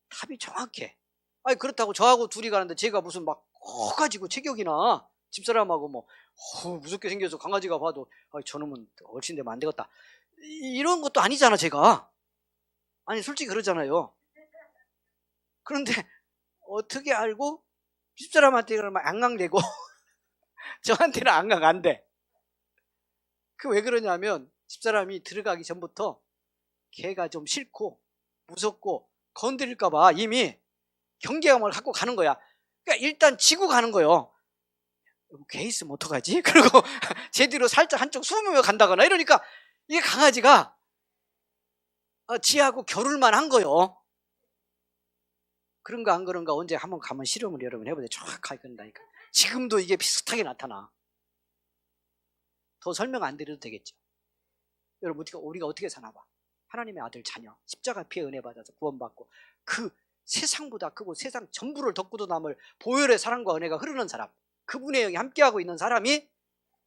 답이 정확해. 아니 그렇다고 저하고 둘이 가는데 제가 무슨 막 커가지고 체격이나 집사람하고 뭐 무섭게 생겨서 강아지가 봐도 저놈은 훨씬 되면 안 되겠다 이런 것도 아니잖아. 제가 아니 솔직히 그러잖아요. 그런데 어떻게 알고 집사람한테 그러면 앙앙대고 저한테는 앙앙 안 돼. 그 왜 그러냐면 집사람이 들어가기 전부터 걔가 좀 싫고 무섭고 건드릴까 봐 이미 경계감을 갖고 가는 거야. 그러니까 일단 지고 가는 거예요. 개 있으면 어떡하지? 그리고 제 뒤로 살짝 한쪽 숨으며 간다거나 이러니까 이게 강아지가 지하고 겨룰만 한 거예요. 그런가 안 그런가 언제 한번 가면 실험을 여러분 해보세요. 정확하게 그런다니까. 지금도 이게 비슷하게 나타나. 더 설명 안 드려도 되겠죠. 여러분 우리가 어떻게 사나 봐. 하나님의 아들 자녀 십자가 피의 은혜 받아서 구원받고 그 세상보다 크고 세상 전부를 덮고도 남을 보혈의 사랑과 은혜가 흐르는 사람, 그분의 영이 함께하고 있는 사람이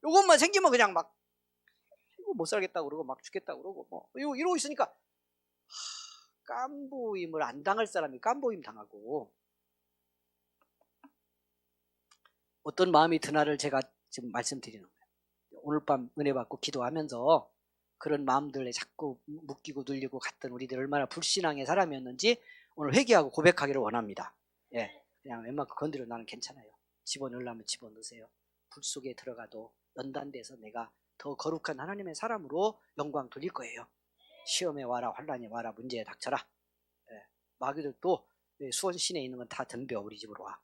이것만 생기면 그냥 막 이거 못 살겠다고 그러고 막 죽겠다고 그러고 뭐 이러고 있으니까 깜보임을 안 당할 사람이 깜보임 당하고 어떤 마음이 드나를 제가 지금 말씀드리는 거예요. 오늘 밤 은혜 받고 기도하면서 그런 마음들에 자꾸 묶이고 눌리고 갔던 우리들 얼마나 불신앙의 사람이었는지 오늘 회개하고 고백하기를 원합니다. 예, 그냥 웬만큼 건드려 나는 괜찮아요. 집어넣으려면 집어넣으세요. 불 속에 들어가도 연단돼서 내가 더 거룩한 하나님의 사람으로 영광 돌릴 거예요. 시험에 와라, 환란에 와라, 문제에 닥쳐라. 예, 마귀들도 수원 시내에 있는 건 다 덤벼 우리 집으로 와.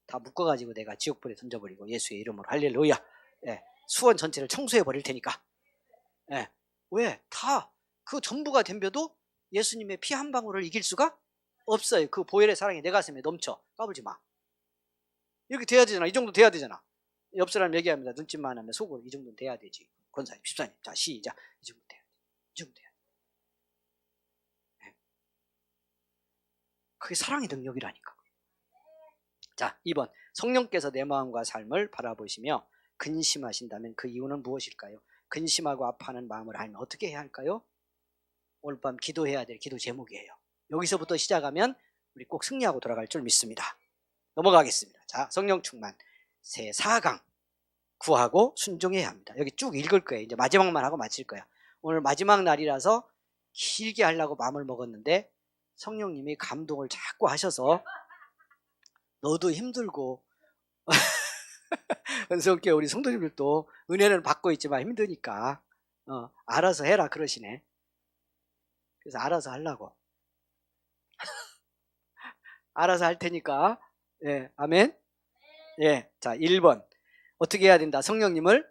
다 묶어가지고 내가 지옥불에 던져버리고 예수의 이름으로 할렐루야. 예, 수원 전체를 청소해 버릴 테니까. 예, 왜? 다 그 전부가 덤벼도 예수님의 피 한 방울을 이길 수가 없어요. 그 보혈의 사랑이 내 가슴에 넘쳐. 까불지 마. 이렇게 돼야 되잖아. 이 정도 돼야 되잖아. 옆 사람 얘기합니다. 눈짓만 하면 속으로 이 정도는 돼야 되지. 권사님, 집사님, 자 시작. 이 정도 돼야 돼. 이 정도 돼야 돼. 네. 그게 사랑의 능력이라니까. 자, 2번. 성령께서 내 마음과 삶을 바라보시며 근심하신다면 그 이유는 무엇일까요? 근심하고 아파하는 마음을 알면 어떻게 해야 할까요? 오늘 밤 기도해야 될 기도 제목이에요. 여기서부터 시작하면 우리 꼭 승리하고 돌아갈 줄 믿습니다. 넘어가겠습니다. 자, 성령 충만 새 4강 구하고 순종해야 합니다. 여기 쭉 읽을 거예요. 이제 마지막만 하고 마칠 거야. 오늘 마지막 날이라서 길게 하려고 마음을 먹었는데 성령님이 감동을 자꾸 하셔서 너도 힘들고 은성교회 우리 성도님들도 은혜는 받고 있지만 힘드니까 알아서 해라 그러시네. 그래서 알아서 하려고 알아서 할 테니까. 예, 아멘. 예, 자 1번 어떻게 해야 된다? 성령님을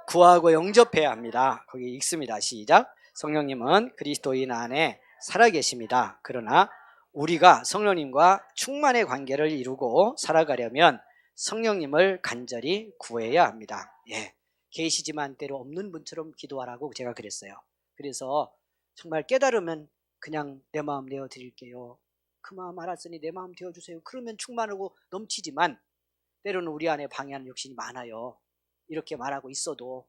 구하고 영접해야 합니다. 거기 읽습니다. 시작. 성령님은 그리스도인 안에 살아계십니다. 그러나 우리가 성령님과 충만의 관계를 이루고 살아가려면 성령님을 간절히 구해야 합니다. 예, 계시지만 때로 없는 분처럼 기도하라고 제가 그랬어요. 그래서 정말 깨달으면 그냥 내 마음 내어드릴게요. 그 마음 알았으니 내 마음 되어주세요. 그러면 충만하고 넘치지만 때로는 우리 안에 방해하는 욕심이 많아요. 이렇게 말하고 있어도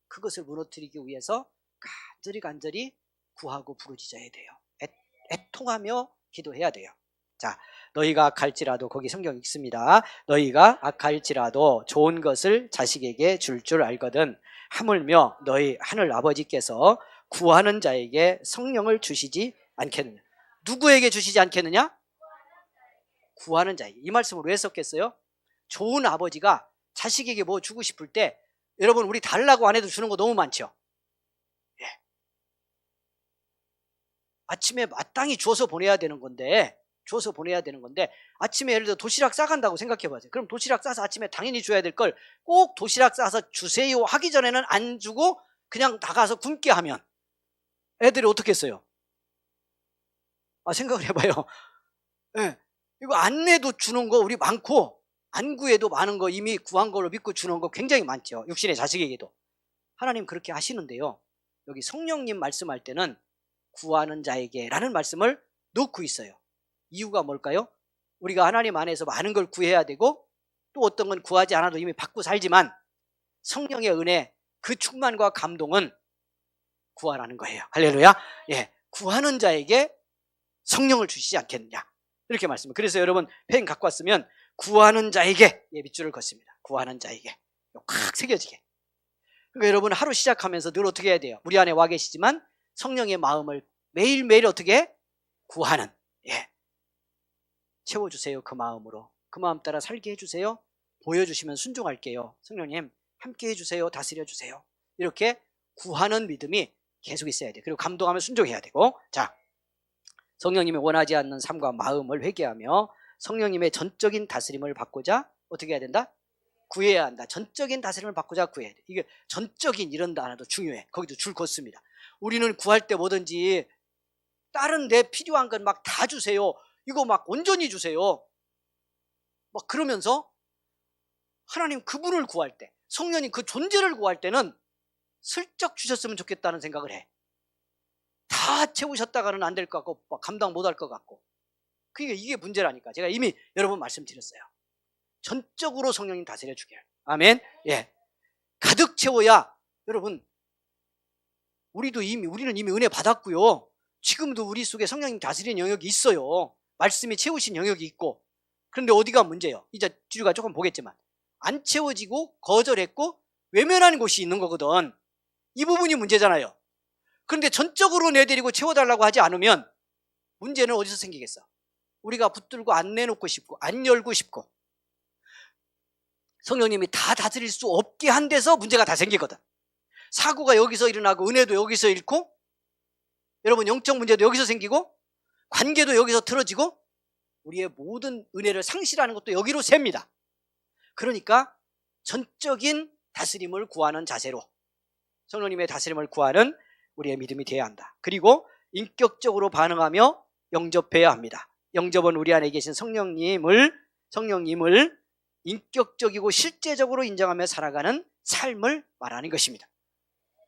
그것을 무너뜨리기 위해서 간절히 구하고 부르짖어야 돼요. 애통하며 기도해야 돼요. 자, 너희가 악할지라도 거기 성경 읽습니다. 너희가 악할지라도 좋은 것을 자식에게 줄 줄 알거든 하물며 너희 하늘 아버지께서 구하는 자에게 성령을 주시지 않겠느냐. 누구에게 주시지 않겠느냐? 구하는 자에게. 이 말씀을 왜 썼겠어요? 좋은 아버지가 자식에게 뭐 주고 싶을 때 여러분 우리 달라고 안 해도 주는 거 너무 많죠. 예. 아침에 마땅히 주어서 보내야 되는 건데 아침에 예를 들어 도시락 싸간다고 생각해 봐요. 그럼 도시락 싸서 아침에 당연히 줘야 될 걸 꼭 도시락 싸서 주세요 하기 전에는 안 주고 그냥 나가서 굶게 하면 애들이 어떻게 했어요? 생각을 해봐요. 예. 이거 안 내도 주는 거 우리 많고 안 구해도 많은 거 이미 구한 걸로 믿고 주는 거 굉장히 많죠. 육신의 자식에게도. 하나님 그렇게 하시는데요. 여기 성령님 말씀할 때는 구하는 자에게 라는 말씀을 넣고 있어요. 이유가 뭘까요? 우리가 하나님 안에서 많은 걸 구해야 되고 또 어떤 건 구하지 않아도 이미 받고 살지만 성령의 은혜 그 충만과 감동은 구하라는 거예요. 할렐루야. 예, 구하는 자에게 성령을 주시지 않겠느냐 이렇게 말씀을. 그래서 여러분 펜 갖고 왔으면 구하는 자에게 밑줄을 긋습니다. 구하는 자에게 콱 새겨지게. 그러니까 여러분 하루 시작하면서 늘 어떻게 해야 돼요? 우리 안에 와 계시지만 성령의 마음을 매일매일 어떻게 구하는. 예, 채워주세요. 그 마음으로 그 마음 따라 살게 해주세요. 보여주시면 순종할게요. 성령님 함께 해주세요. 다스려주세요. 이렇게 구하는 믿음이 계속 있어야 돼요. 그리고 감동하면 순종해야 되고. 자, 성령님이 원하지 않는 삶과 마음을 회개하며 성령님의 전적인 다스림을 받고자 어떻게 해야 된다? 구해야 한다. 전적인 다스림을 받고자 구해야 돼. 이게 전적인 이런 단어도 중요해. 거기도 줄 긋습니다. 우리는 구할 때 뭐든지 다른 데 필요한 건 막 다 주세요. 이거 막 온전히 주세요. 막 그러면서 하나님 그분을 구할 때, 성령님 그 존재를 구할 때는 슬쩍 주셨으면 좋겠다는 생각을 해. 다 채우셨다가는 안 될 것 같고 막 감당 못할 것 같고. 그러니까 이게 문제라니까. 제가 이미 여러 번 말씀드렸어요. 전적으로 성령님 다스려 주길. 아멘. 예, 가득 채워야 여러분 우리는 이미 은혜 받았고요. 지금도 우리 속에 성령님 다스리는 영역이 있어요. 말씀이 채우신 영역이 있고. 그런데 어디가 문제예요? 이제 뒤가 조금 보겠지만 안 채워지고 거절했고 외면하는 곳이 있는 거거든. 이 부분이 문제잖아요. 그런데 전적으로 내드리고 채워달라고 하지 않으면 문제는 어디서 생기겠어? 우리가 붙들고 안 내놓고 싶고 안 열고 싶고 성령님이 다 다스릴 수 없게 한 데서 문제가 다 생기거든. 사고가 여기서 일어나고 은혜도 여기서 잃고 여러분 영적 문제도 여기서 생기고 관계도 여기서 틀어지고 우리의 모든 은혜를 상실하는 것도 여기로 셉니다. 그러니까 전적인 다스림을 구하는 자세로 성령님의 다스림을 구하는 우리의 믿음이 되어야 한다. 그리고 인격적으로 반응하며 영접해야 합니다. 영접은 우리 안에 계신 성령님을 인격적이고 실제적으로 인정하며 살아가는 삶을 말하는 것입니다.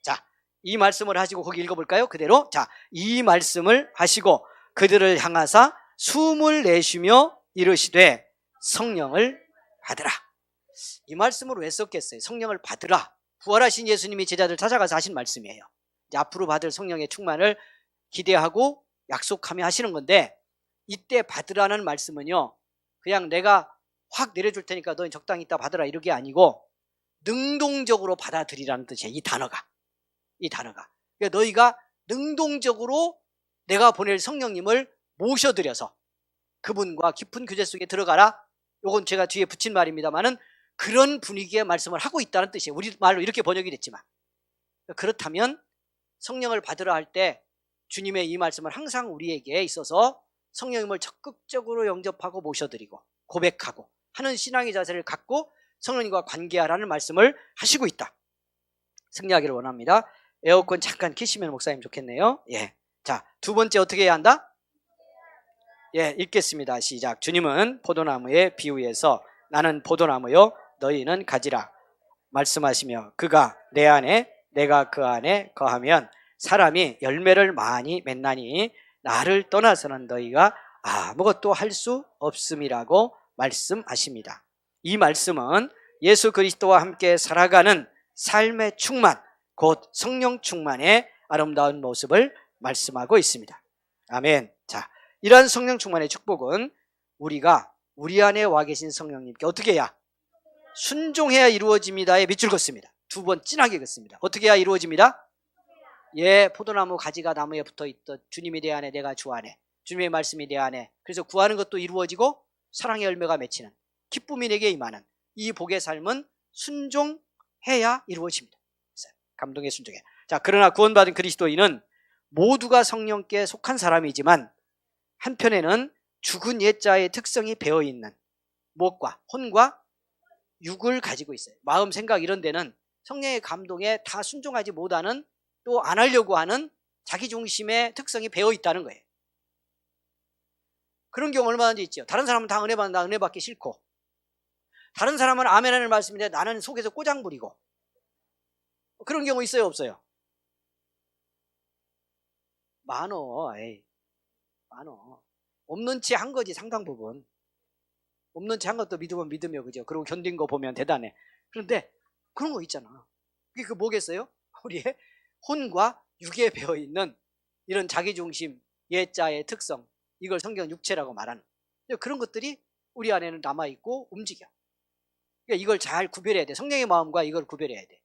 자, 이 말씀을 하시고 거기 읽어볼까요? 그대로. 자, 이 말씀을 하시고 그들을 향하사 숨을 내쉬며 이르시되 성령을 받으라. 이 말씀을 왜 썼겠어요? 성령을 받으라. 부활하신 예수님이 제자들 찾아가서 하신 말씀이에요. 이제 앞으로 받을 성령의 충만을 기대하고 약속하며 하시는 건데, 이때 받으라는 말씀은요, 그냥 내가 확 내려줄 테니까 너희 적당히 있다 받으라 이게 아니고 능동적으로 받아들이라는 뜻이에요. 이 단어가. 그러니까 너희가 능동적으로 내가 보낼 성령님을 모셔드려서 그분과 깊은 교제 속에 들어가라. 요건 제가 뒤에 붙인 말입니다만은 그런 분위기의 말씀을 하고 있다는 뜻이에요. 우리 말로 이렇게 번역이 됐지만. 그렇다면 성령을 받으라 할 때 주님의 이 말씀을 항상 우리에게 있어서 성령님을 적극적으로 영접하고 모셔드리고 고백하고 하는 신앙의 자세를 갖고 성령님과 관계하라는 말씀을 하시고 있다. 승리하기를 원합니다. 에어컨 잠깐 켜시면 목사님 좋겠네요. 예. 자, 두 번째 어떻게 해야 한다? 예, 읽겠습니다. 시작. 주님은 포도나무의 비유에서 나는 포도나무요 너희는 가지라 말씀하시며 그가 내 안에 내가 그 안에 거하면 사람이 열매를 많이 맺나니 나를 떠나서는 너희가 아무것도 할 수 없음이라고 말씀하십니다. 이 말씀은 예수 그리스도와 함께 살아가는 삶의 충만, 곧 성령 충만의 아름다운 모습을 말씀하고 있습니다. 아멘. 자, 이러한 성령 충만의 축복은 우리가 우리 안에 와 계신 성령님께 어떻게 해야? 순종해야 이루어집니다에 밑줄 긋습니다. 두 번 진하게 긋습니다. 어떻게 해야 이루어집니다? 예, 포도나무 가지가 나무에 붙어있듯 주님이 내 안에 내가 주 안에, 주님의 말씀이 내 안에, 그래서 구하는 것도 이루어지고 사랑의 열매가 맺히는, 기쁨이 내게 임하는 이 복의 삶은 순종해야 이루어집니다. 감동의 순종해. 자, 그러나 구원받은 그리스도인은 모두가 성령께 속한 사람이지만 한편에는 죽은 옛자의 특성이 배어있는 무엇과 혼과 육을 가지고 있어요. 마음, 생각 이런 데는 성령의 감동에 다 순종하지 못하는, 또 안 하려고 하는 자기중심의 특성이 배어있다는 거예요. 그런 경우 얼마든지 있죠. 다른 사람은 다 은혜 받는다, 은혜 받기 싫고, 다른 사람은 아멘 하는 말씀인데 나는 속에서 꼬장 부리고, 그런 경우 있어요, 없어요? 많어. 많어. 없는 채 한 거지, 상당 부분. 없는 채 한 것도 믿으면 믿으며, 그죠? 그리고 견딘 거 보면 대단해. 그런데 그런 거 있잖아. 그게 그 뭐겠어요? 우리의 혼과 육에 배어있는 이런 자기중심, 옛자의 특성, 이걸 성경 육체라고 말하는, 그런 것들이 우리 안에는 남아있고 움직여. 그러니까 이걸 잘 구별해야 돼. 성령의 마음과 이걸 구별해야 돼.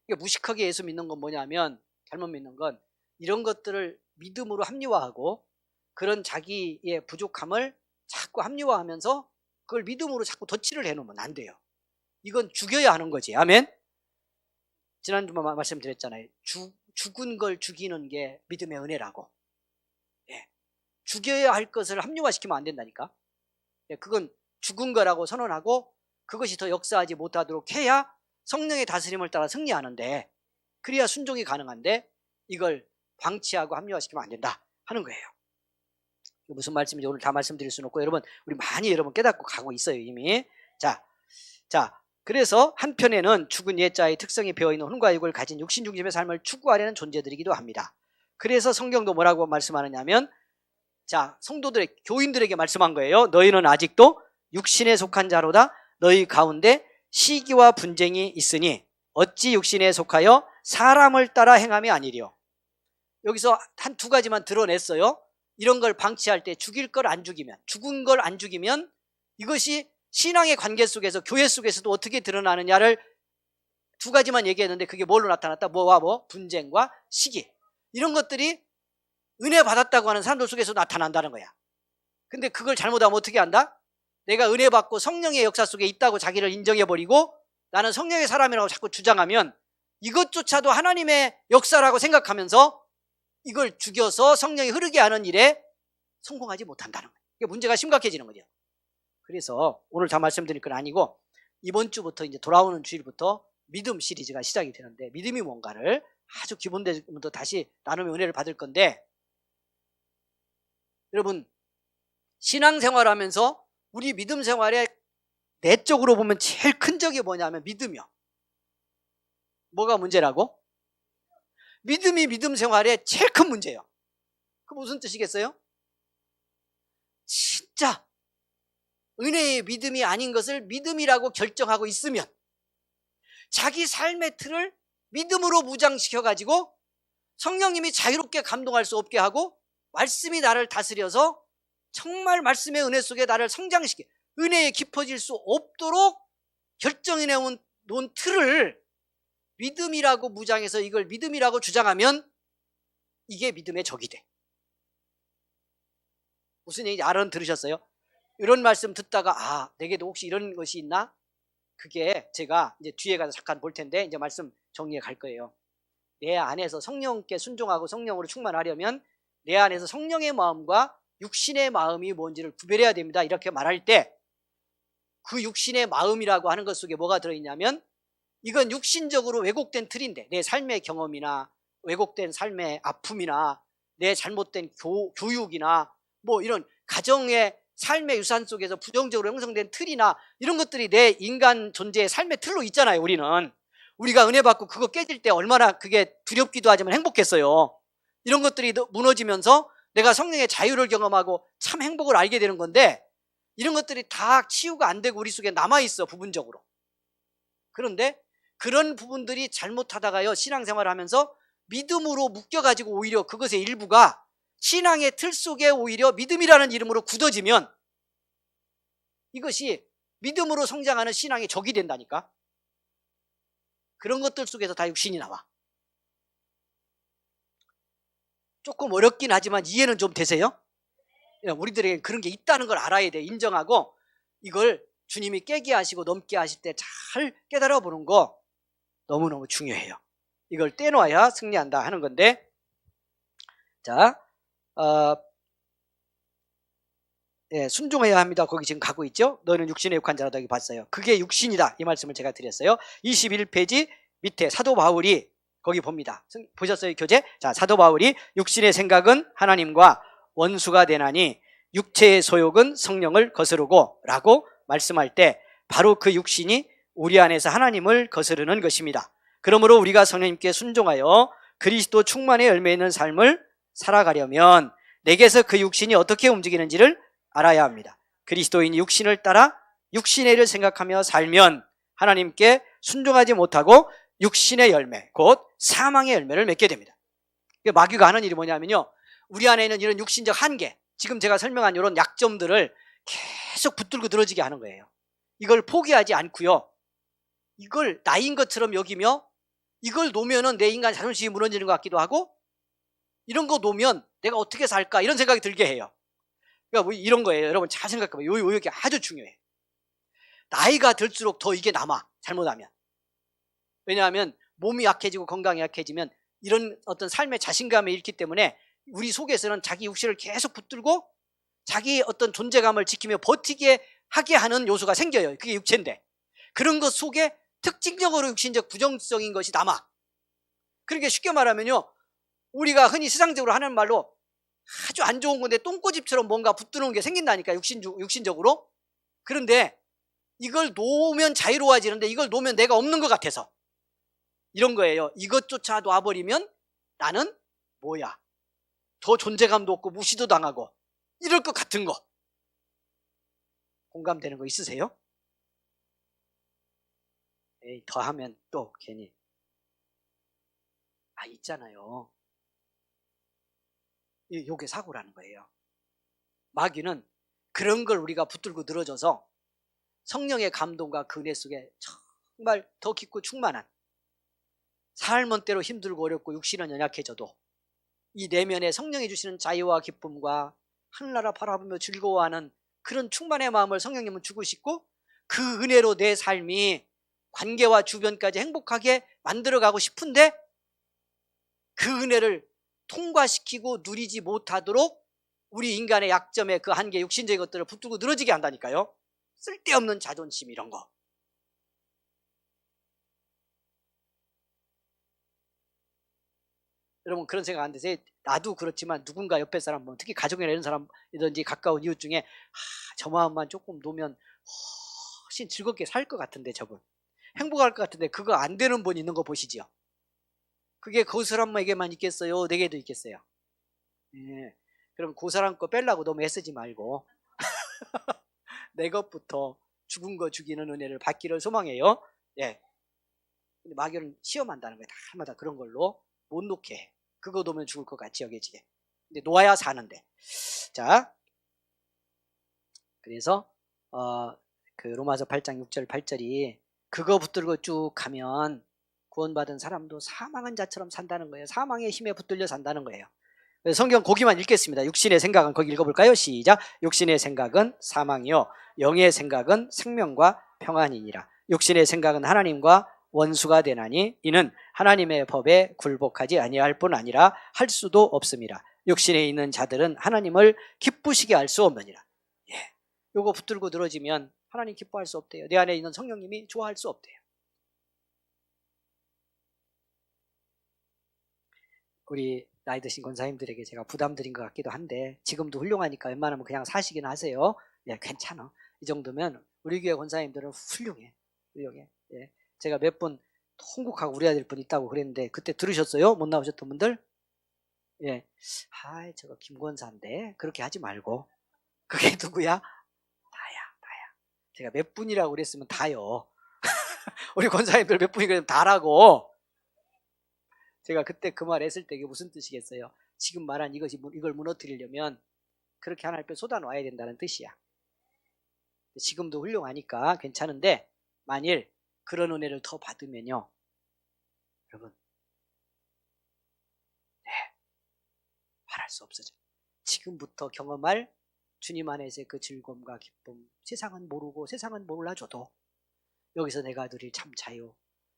그러니까 무식하게 예수 믿는 건 뭐냐면, 잘못 믿는 건 이런 것들을 믿음으로 합리화하고 그런 자기의 부족함을 자꾸 합리화하면서 그걸 믿음으로 자꾸 덧칠을 해놓으면 안 돼요. 이건 죽여야 하는 거지. 아멘. 지난주만 말씀드렸잖아요. 죽은 걸 죽이는 게 믿음의 은혜라고. 예. 죽여야 할 것을 합리화시키면 안 된다니까. 예. 그건 죽은 거라고 선언하고 그것이 더 역사하지 못하도록 해야 성령의 다스림을 따라 승리하는데, 그래야 순종이 가능한데 이걸 방치하고 합리화시키면 안 된다 하는 거예요. 무슨 말씀인지 오늘 다 말씀드릴 수는 없고, 우리 많이 깨닫고 가고 있어요 이미. 자, 그래서 한편에는 죽은 옛자의 특성이 배어있는 혼과 육을 가진 육신 중심의 삶을 추구하려는 존재들이기도 합니다. 그래서 성경도 뭐라고 말씀하느냐면, 자, 성도들의, 교인들에게 말씀한 거예요. 너희는 아직도 육신에 속한 자로다. 너희 가운데 시기와 분쟁이 있으니 어찌 육신에 속하여 사람을 따라 행함이 아니리요. 여기서 한 두 가지만 드러냈어요. 이런 걸 방치할 때 죽일 걸 안 죽이면, 죽은 걸 안 죽이면 이것이 신앙의 관계 속에서, 교회 속에서도 어떻게 드러나느냐를 두 가지만 얘기했는데, 그게 뭘로 나타났다? 뭐와 분쟁과 시기, 이런 것들이 은혜 받았다고 하는 사람들 속에서 나타난다는 거야. 근데 그걸 잘못하면 어떻게 한다? 내가 은혜 받고 성령의 역사 속에 있다고 자기를 인정해버리고 나는 성령의 사람이라고 자꾸 주장하면 이것조차도 하나님의 역사라고 생각하면서 이걸 죽여서 성령이 흐르게 하는 일에 성공하지 못한다는 거예요. 이게 문제가 심각해지는 거죠. 그래서 오늘 다 말씀드릴 건 아니고, 이번 주부터 이제 돌아오는 주일부터 믿음 시리즈가 시작이 되는데, 믿음이 뭔가를 아주 기본부터 다시 나눔의 은혜를 받을 건데, 여러분 신앙생활하면서 우리 믿음 생활에 내적으로 보면 제일 큰 적이 뭐냐면 믿음이요. 뭐가 문제라고? 믿음이 믿음 생활에 제일 큰 문제예요. 그 무슨 뜻이겠어요? 진짜 은혜의 믿음이 아닌 것을 믿음이라고 결정하고 있으면 자기 삶의 틀을 믿음으로 무장시켜 가지고 성령님이 자유롭게 감동할 수 없게 하고 말씀이 나를 다스려서 정말 말씀의 은혜 속에 나를 성장시켜 은혜에 깊어질 수 없도록 결정해 놓은 틀을 믿음이라고 무장해서 이걸 믿음이라고 주장하면 이게 믿음의 적이 돼. 무슨 얘기인지 알아들으셨어요? 이런 말씀 듣다가 내게도 혹시 이런 것이 있나? 그게 제가 이제 뒤에 가서 잠깐 볼 텐데 이제 말씀 정리해 갈 거예요. 내 안에서 성령께 순종하고 성령으로 충만하려면 내 안에서 성령의 마음과 육신의 마음이 뭔지를 구별해야 됩니다. 이렇게 말할 때 그 육신의 마음이라고 하는 것 속에 뭐가 들어있냐면 이건 육신적으로 왜곡된 틀인데 내 삶의 경험이나 왜곡된 삶의 아픔이나 내 잘못된 교육이나 뭐 이런 가정의 삶의 유산 속에서 부정적으로 형성된 틀이나 이런 것들이 내 인간 존재의 삶의 틀로 있잖아요. 우리가 은혜 받고 그거 깨질 때 얼마나 그게 두렵기도 하지만 행복했어요. 이런 것들이 무너지면서 내가 성령의 자유를 경험하고 참 행복을 알게 되는 건데 이런 것들이 다 치유가 안 되고 우리 속에 남아있어 부분적으로. 그런데 그런 부분들이 잘못하다가요 신앙생활을 하면서 믿음으로 묶여가지고 오히려 그것의 일부가 신앙의 틀 속에 오히려 믿음이라는 이름으로 굳어지면 이것이 믿음으로 성장하는 신앙의 적이 된다니까. 그런 것들 속에서 다 육신이 나와. 조금 어렵긴 하지만 이해는 좀 되세요? 우리들에게 그런 게 있다는 걸 알아야 돼. 인정하고 이걸 주님이 깨게 하시고 넘게 하실 때 잘 깨달아 보는 거 너무너무 중요해요. 이걸 떼놓아야 승리한다 하는 건데, 자, 순종해야 합니다. 거기 지금 가고 있죠? 너는 육신의 육한 자라다 여기 봤어요. 그게 육신이다. 이 말씀을 제가 드렸어요. 21페이지 밑에 사도 바울이 거기 봅니다. 보셨어요? 교재? 자, 사도 바울이 육신의 생각은 하나님과 원수가 되나니 육체의 소욕은 성령을 거스르고 라고 말씀할 때 바로 그 육신이 우리 안에서 하나님을 거스르는 것입니다. 그러므로 우리가 성령님께 순종하여 그리스도 충만의 열매 있는 삶을 살아가려면 내게서 그 육신이 어떻게 움직이는지를 알아야 합니다. 그리스도인이 육신을 따라 육신의 일을 생각하며 살면 하나님께 순종하지 못하고 육신의 열매, 곧 사망의 열매를 맺게 됩니다. 마귀가 하는 일이 뭐냐면요, 우리 안에 있는 이런 육신적 한계, 지금 제가 설명한 이런 약점들을 계속 붙들고 늘어지게 하는 거예요. 이걸 포기하지 않고요, 이걸 나인 것처럼 여기며 이걸 놓으면 내 인간 자존심이 무너지는 것 같기도 하고, 이런 거 놓으면 내가 어떻게 살까 이런 생각이 들게 해요. 그러니까 뭐 이런 거예요. 여러분 잘 생각해봐요. 요게 아주 중요해요. 나이가 들수록 더 이게 남아, 잘못하면. 왜냐하면 몸이 약해지고 건강이 약해지면 이런 어떤 삶의 자신감이 잃기 때문에 우리 속에서는 자기 육신을 계속 붙들고 자기 어떤 존재감을 지키며 버티게 하게 하는 요소가 생겨요. 그게 육체인데 그런 것 속에 특징적으로 육신적 부정적인 것이 남아. 그러니까 쉽게 말하면요, 우리가 흔히 세상적으로 하는 말로 아주 안 좋은 건데 똥꼬집처럼 뭔가 붙드는 게 생긴다니까, 육신적으로. 그런데 이걸 놓으면 자유로워지는데 이걸 놓으면 내가 없는 것 같아서 이런 거예요. 이것조차 놔버리면 나는 뭐야, 더 존재감도 없고 무시도 당하고 이럴 것 같은 거. 공감되는 거 있으세요? 에이, 더 하면 또 괜히 있잖아요. 요게 사고라는 거예요. 마귀는 그런 걸 우리가 붙들고 늘어져서 성령의 감동과 그 은혜 속에 정말 더 깊고 충만한 삶은 때로 힘들고 어렵고 육신은 연약해져도 이 내면에 성령이 주시는 자유와 기쁨과 하늘나라 바라보며 즐거워하는 그런 충만의 마음을 성령님은 주고 싶고, 그 은혜로 내 삶이 관계와 주변까지 행복하게 만들어가고 싶은데 그 은혜를 통과시키고 누리지 못하도록 우리 인간의 약점의 그 한계, 육신적인 것들을 붙들고 늘어지게 한다니까요. 쓸데없는 자존심 이런 거. 여러분 그런 생각 안 드세요? 나도 그렇지만 누군가 옆에 사람, 특히 가족이나 이런 사람이든지 가까운 이웃 중에 저 마음만 조금 놓으면 훨씬 즐겁게 살 것 같은데, 저분 행복할 것 같은데 그거 안 되는 분 있는 거 보시죠. 그게 그 사람에게만 있겠어요? 내게도 있겠어요? 그럼 그 사람 거 빼려고 너무 애쓰지 말고 내 것부터 죽은 거 죽이는 은혜를 받기를 소망해요. 예. 근데 마귀는 시험한다는 거예요. 날마다 그런 걸로 못 놓게 해. 그거 놓으면 죽을 것 같이 여겨지게. 근데 놓아야 사는데. 자, 그래서 그 로마서 8장 6절 8절이 그거 붙들고 쭉 가면 구원받은 사람도 사망한 자처럼 산다는 거예요. 사망의 힘에 붙들려 산다는 거예요. 성경 거기만 읽겠습니다. 육신의 생각은, 거기 읽어볼까요? 시작. 육신의 생각은 사망이요 영의 생각은 생명과 평안이니라. 육신의 생각은 하나님과 원수가 되나니 이는 하나님의 법에 굴복하지 아니할 뿐 아니라 할 수도 없습니다. 육신에 있는 자들은 하나님을 기쁘시게 할 수 없느니라. 예, 요거 붙들고 늘어지면 하나님 기뻐할 수 없대요. 내 안에 있는 성령님이 좋아할 수 없대요. 우리 나이 드신 권사님들에게 제가 부담 드린 것 같기도 한데 지금도 훌륭하니까 웬만하면 그냥 사시긴 하세요. 예, 괜찮아. 이 정도면 우리 교회 권사님들은 훌륭해. 예. 제가 몇 분 통곡하고 우리 아들 분 있다고 그랬는데 그때 들으셨어요? 못 나오셨던 분들? 예. 저거 김권사인데 그렇게 하지 말고. 그게 누구야? 다야. 제가 몇 분이라고 그랬으면 다요. 우리 권사님들 몇 분이면 다라고. 제가 그때 그 말 했을 때 이게 무슨 뜻이겠어요? 지금 말한 이걸 무너뜨리려면 그렇게 하나님 앞에 쏟아놔야 된다는 뜻이야. 지금도 훌륭하니까 괜찮은데 만일 그런 은혜를 더 받으면요, 여러분, 말할 수 없어져. 지금부터 경험할 주님 안에서의 그 즐거움과 기쁨, 세상은 모르고 세상은 몰라줘도 여기서 내가 누릴 참 자유,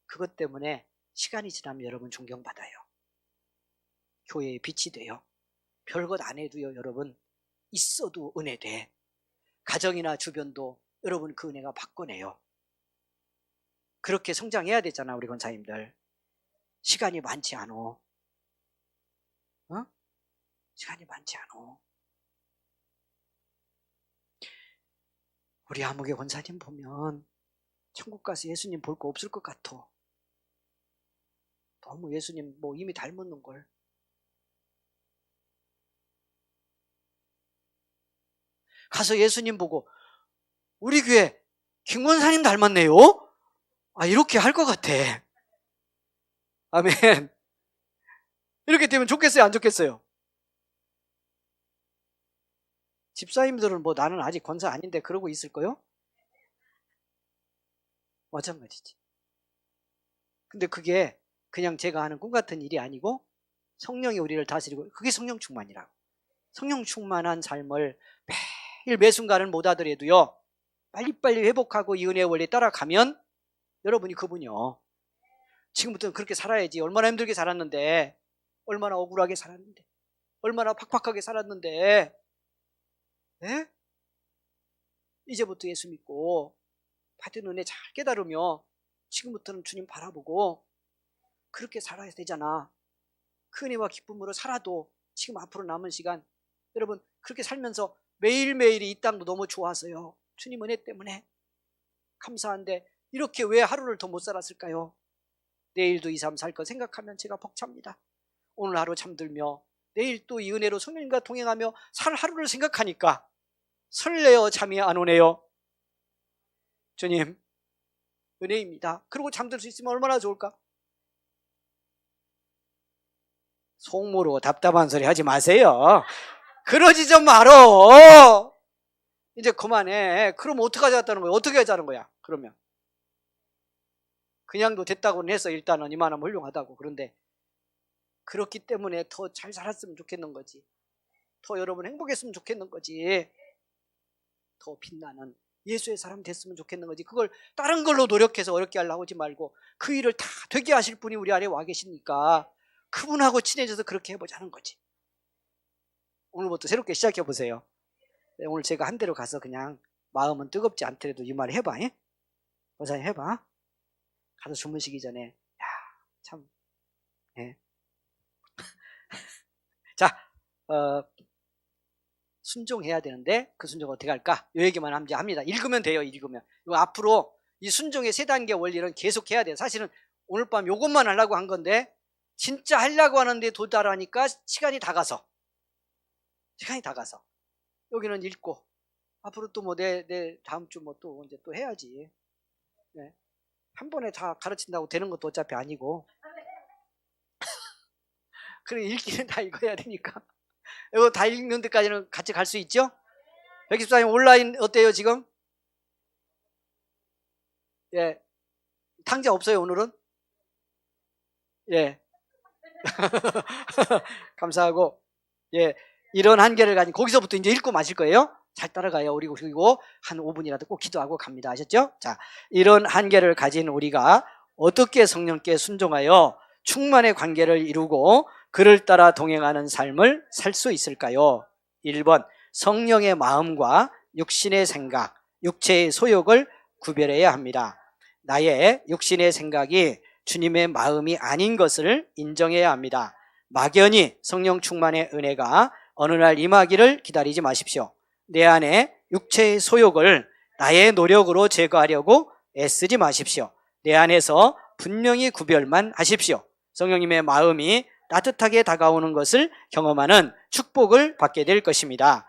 그것 때문에 시간이 지나면 여러분 존경받아요. 교회의 빛이 돼요. 별것 안 해도요, 여러분 있어도 은혜 돼. 가정이나 주변도 여러분 그 은혜가 바꿔내요. 그렇게 성장해야 되잖아, 우리 권사님들. 시간이 많지 않어. 시간이 많지 않어. 우리 아무개 권사님 보면 천국 가서 예수님 볼 거 없을 것 같아. 너무 예수님 이미 닮았는 걸. 가서 예수님 보고 우리 교회 김권사님 닮았네요. 이렇게 할 것 같아. 아멘. 이렇게 되면 좋겠어요, 안 좋겠어요? 집사님들은 나는 아직 권사 아닌데 그러고 있을 거요? 마찬가지지. 근데 그게 그냥 제가 하는 꿈 같은 일이 아니고 성령이 우리를 다스리고, 그게 성령 충만이라고. 성령 충만한 삶을 매일 매순간을 못 하더라도요, 빨리빨리 회복하고 이 은혜의 원리에 따라가면 여러분이 그분이요. 지금부터는 그렇게 살아야지. 얼마나 힘들게 살았는데, 얼마나 억울하게 살았는데, 얼마나 팍팍하게 살았는데, 네? 이제부터 예수 믿고 받은 은혜 잘 깨달으며 지금부터는 주님 바라보고 그렇게 살아야 되잖아. 그 은혜와 기쁨으로 살아도 지금 앞으로 남은 시간 여러분 그렇게 살면서 매일매일이 이 땅도 너무 좋아서요, 주님 은혜 때문에 감사한데 이렇게 왜 하루를 더 못 살았을까요? 내일도 이 삶 살 거 생각하면 제가 벅찹니다. 오늘 하루 잠들며 내일 또 이 은혜로 성령님과 동행하며 살 하루를 생각하니까 설레어 잠이 안 오네요. 주님 은혜입니다. 그리고 잠들 수 있으면 얼마나 좋을까? 속 모르고 답답한 소리 하지 마세요. 그러지 좀 말어. 이제 그만해. 그럼 어떻게 하자는 거야? 어떻게 하자는 거야? 그러면 그냥도 됐다고는 해서 일단은 이만하면 훌륭하다고. 그런데 그렇기 때문에 더 잘 살았으면 좋겠는 거지. 더 여러분 행복했으면 좋겠는 거지. 더 빛나는 예수의 사람 됐으면 좋겠는 거지. 그걸 다른 걸로 노력해서 어렵게 하려고 하지 말고 그 일을 다 되게 하실 분이 우리 안에 와 계시니까 그분하고 친해져서 그렇게 해보자는 거지. 오늘부터 새롭게 시작해 보세요. 오늘 제가 한 대로 가서 그냥 마음은 뜨겁지 않더라도 이 말 해봐. 권사님 해봐. 가서 주무시기 전에 참 자, 순종해야 되는데 그 순종 어떻게 할까? 이 얘기만 하면 합니다. 읽으면 돼요. 읽으면. 이거 앞으로 이 순종의 세 단계 원리는 계속 해야 돼요. 사실은 오늘 밤 요것만 하려고 한 건데 진짜 하려고 하는데 도달하니까 시간이 다 가서 여기는 읽고 앞으로 또 뭐 내 다음 주 뭐 또 언제 또 해야지. 네. 한 번에 다 가르친다고 되는 것도 어차피 아니고. 그래 읽기는 다 읽어야 되니까. 이거 다 읽는 데까지는 같이 갈 수 있죠? 124님 온라인 어때요 지금? 예. 탕자 없어요 오늘은? 예. 감사하고, 예. 이런 한계를 가진, 거기서부터 이제 읽고 마실 거예요. 잘 따라가요. 그리고 한 5분이라도 꼭 기도하고 갑니다. 아셨죠? 자, 이런 한계를 가진 우리가 어떻게 성령께 순종하여 충만의 관계를 이루고 그를 따라 동행하는 삶을 살 수 있을까요? 1번, 성령의 마음과 육신의 생각, 육체의 소욕을 구별해야 합니다. 나의 육신의 생각이 주님의 마음이 아닌 것을 인정해야 합니다. 막연히 성령 충만의 은혜가 어느 날 임하기를 기다리지 마십시오. 내 안에 육체의 소욕을 나의 노력으로 제거하려고 애쓰지 마십시오. 내 안에서 분명히 구별만 하십시오. 성령님의 마음이 따뜻하게 다가오는 것을 경험하는 축복을 받게 될 것입니다.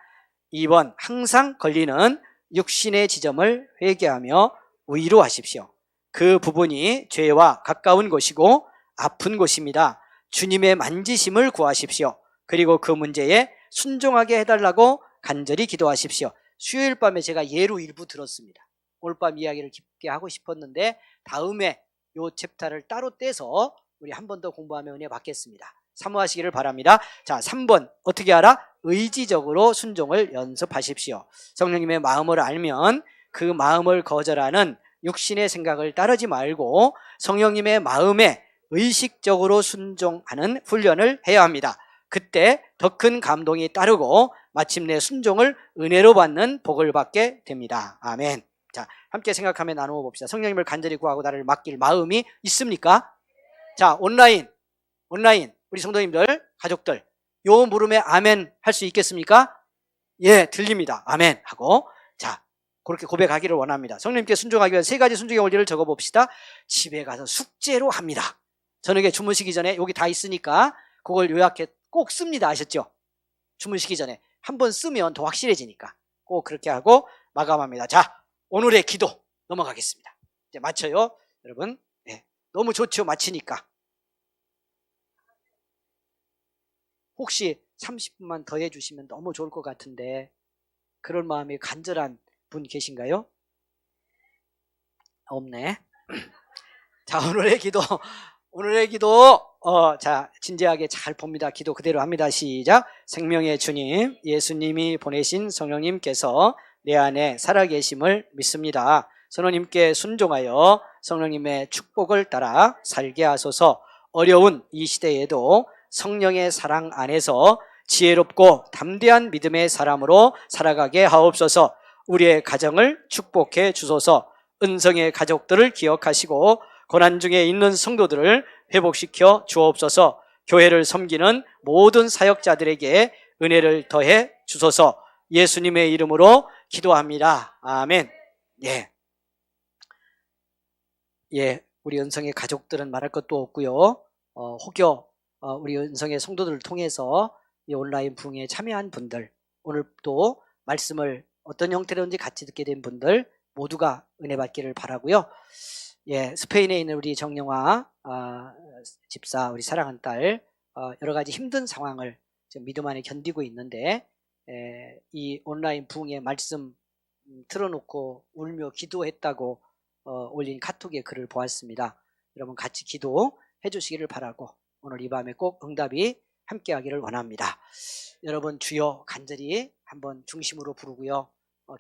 2번, 항상 걸리는 육신의 지점을 회개하며 위로하십시오. 그 부분이 죄와 가까운 곳이고 아픈 곳입니다. 주님의 만지심을 구하십시오. 그리고 그 문제에 순종하게 해달라고 간절히 기도하십시오. 수요일 밤에 제가 예로 일부 들었습니다. 오늘 밤 이야기를 깊게 하고 싶었는데 다음에 요 챕터를 따로 떼서 우리 한 번 더 공부하면 은혜 받겠습니다. 사모하시기를 바랍니다. 자, 3번 어떻게 알아? 의지적으로 순종을 연습하십시오. 성령님의 마음을 알면 그 마음을 거절하는 육신의 생각을 따르지 말고 성령님의 마음에 의식적으로 순종하는 훈련을 해야 합니다. 그때 더 큰 감동이 따르고 마침내 순종을 은혜로 받는 복을 받게 됩니다. 아멘. 자, 함께 생각하며 나누어 봅시다. 성령님을 간절히 구하고 나를 맡길 마음이 있습니까? 자, 온라인 우리 성도님들, 가족들, 요 물음에 아멘 할 수 있겠습니까? 예, 들립니다. 아멘 하고, 자, 그렇게 고백하기를 원합니다. 성령님께 순종하기 위해 3가지 순종의 원리를 적어봅시다. 집에 가서 숙제로 합니다. 저녁에 주무시기 전에 여기 다 있으니까 그걸 요약해 꼭 씁니다. 아셨죠? 주무시기 전에 한번 쓰면 더 확실해지니까 꼭 그렇게 하고 마감합니다. 자, 오늘의 기도 넘어가겠습니다. 이제 마쳐요. 여러분, 네, 너무 좋죠? 마치니까. 혹시 30분만 더 해주시면 너무 좋을 것 같은데 그런 마음이 간절한 분 계신가요? 없네. 자, 오늘의 기도 자, 진지하게 잘 봅니다. 기도 그대로 합니다. 시작. 생명의 주님, 예수님이 보내신 성령님께서 내 안에 살아계심을 믿습니다. 성령님께 순종하여 성령님의 축복을 따라 살게 하소서. 어려운 이 시대에도 성령의 사랑 안에서 지혜롭고 담대한 믿음의 사람으로 살아가게 하옵소서. 우리의 가정을 축복해 주소서. 은성의 가족들을 기억하시고 고난 중에 있는 성도들을 회복시켜 주옵소서. 교회를 섬기는 모든 사역자들에게 은혜를 더해 주소서. 예수님의 이름으로 기도합니다. 아멘. 예, 우리 은성의 가족들은 말할 것도 없고요. 혹여 우리 은성의 성도들을 통해서 이 온라인 부흥에 참여한 분들, 오늘 또 말씀을 어떤 형태로든지 같이 듣게 된 분들 모두가 은혜 받기를 바라고요. 예, 스페인에 있는 우리 정영화 집사, 우리 사랑하는 딸, 여러 가지 힘든 상황을 지금 믿음 안에 견디고 있는데, 이 온라인 부흥의 말씀 틀어놓고 울며 기도했다고 올린 카톡의 글을 보았습니다. 여러분 같이 기도해 주시기를 바라고 오늘 이 밤에 꼭 응답이 함께하기를 원합니다. 여러분 주여 간절히 한번 중심으로 부르고요.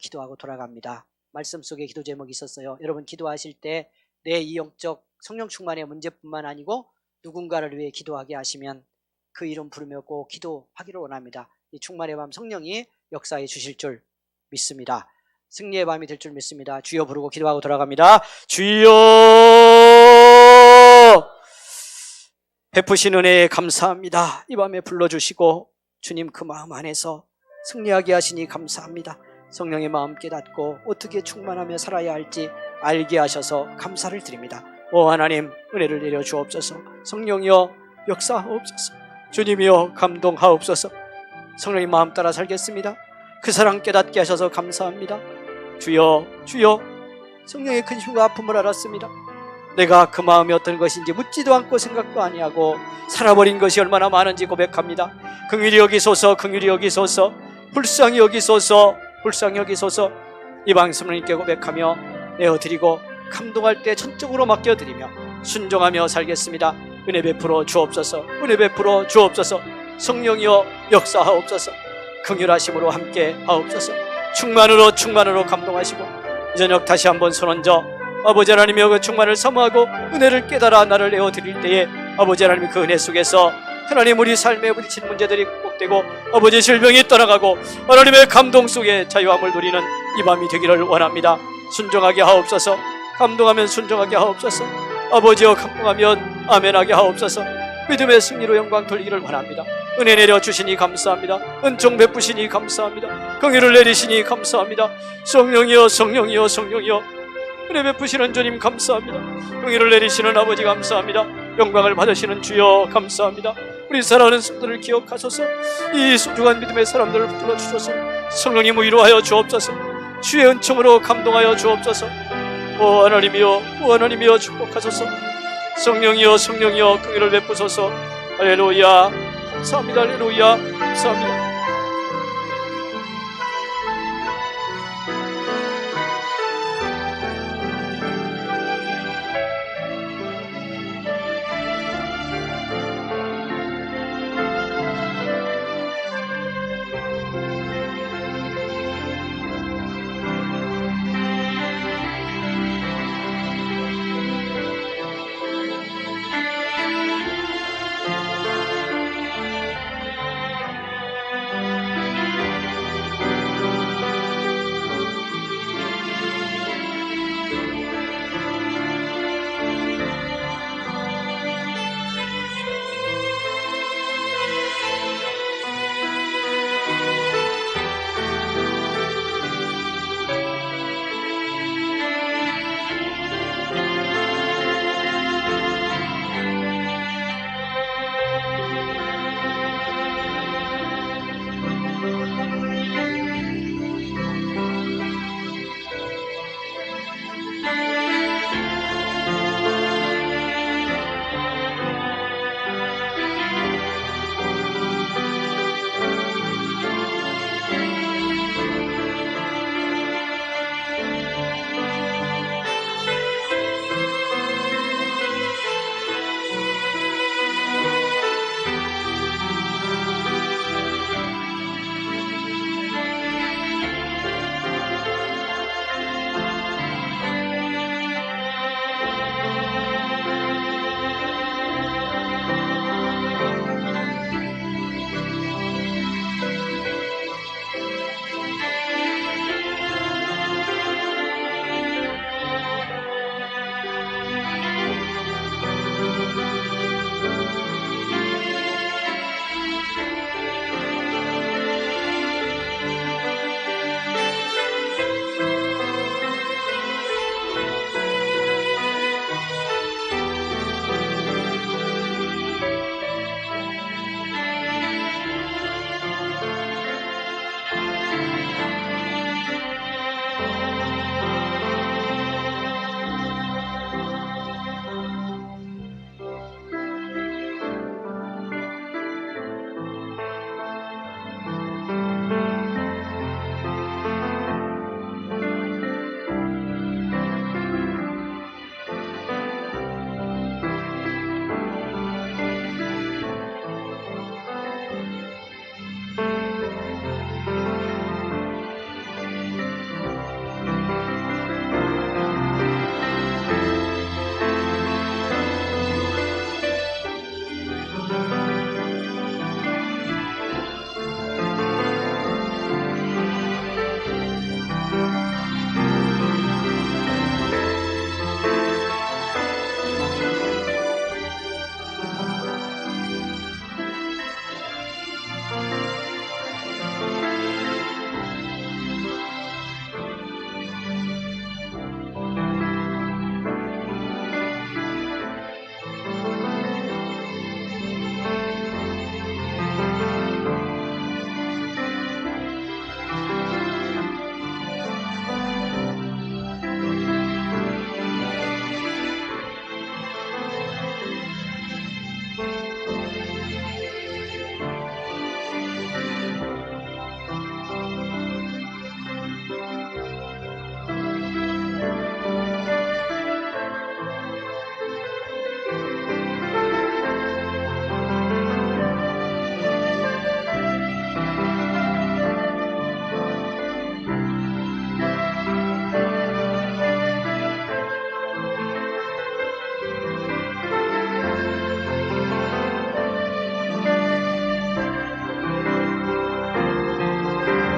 기도하고 돌아갑니다. 말씀 속에 기도 제목이 있었어요. 여러분 기도하실 때 내 이 영적 성령 충만의 문제뿐만 아니고 누군가를 위해 기도하게 하시면 그 이름 부르며 꼭 기도하기를 원합니다. 이 충만의 밤 성령이 역사해 주실 줄 믿습니다. 승리의 밤이 될 줄 믿습니다. 주여 부르고 기도하고 돌아갑니다. 주여 베푸신 은혜에 감사합니다. 이 밤에 불러주시고 주님 그 마음 안에서 승리하게 하시니 감사합니다. 성령의 마음 깨닫고 어떻게 충만하며 살아야 할지 알게 하셔서 감사를 드립니다. 오 하나님 은혜를 내려 주옵소서. 성령이여 역사하옵소서. 주님이여 감동하옵소서. 성령의 마음 따라 살겠습니다. 그 사랑 깨닫게 하셔서 감사합니다. 주여, 주여, 성령의 큰 힘과 아픔을 알았습니다. 내가 그 마음이 어떤 것인지 묻지도 않고 생각도 아니하고 살아버린 것이 얼마나 많은지 고백합니다. 긍휼히 여기소서, 긍휼히 여기소서, 불쌍히 여기소서, 불쌍히 여기소서. 이 방송을 님께 고백하며 내어드리고 감동할 때 전적으로 맡겨드리며 순종하며 살겠습니다. 은혜 베풀어 주옵소서, 은혜 베풀어 주옵소서. 성령이여 역사하옵소서. 긍휼하심으로 함께 하옵소서. 충만으로 감동하시고 이 저녁 다시 한번 손얹어 아버지 하나님의 그 충만을 사모하고 은혜를 깨달아 나를 내어드릴 때에 아버지 하나님 그 은혜 속에서 하나님 우리 삶에 부딪힌 문제들이 극복되고 아버지 질병이 떠나가고 하나님의 감동 속에 자유함을 누리는 이 밤이 되기를 원합니다. 순종하게 하옵소서. 감동하면 순종하게 하옵소서. 아버지여 감동하면 아멘하게 하옵소서. 믿음의 승리로 영광 돌리기를 원합니다. 은혜 내려주시니 감사합니다. 은총 베푸시니 감사합니다. 긍휼을 내리시니 감사합니다. 성령이여, 성령이여, 성령이여, 은혜 베푸시는 주님 감사합니다. 긍휼을 내리시는 아버지 감사합니다. 영광을 받으시는 주여 감사합니다. 우리 사랑하는 성도를 기억하소서. 이 소중한 믿음의 사람들을 붙들어 주소서. 성령님 위로하여 주옵소서. 주의 은총으로 감동하여 주옵소서. 오 하나님이여, 오 하나님이여 축복하소서. 성령이여, 성령이여 긍휼을 베푸소서. 할렐루야 감사합니다. 할렐루야 감사합니다.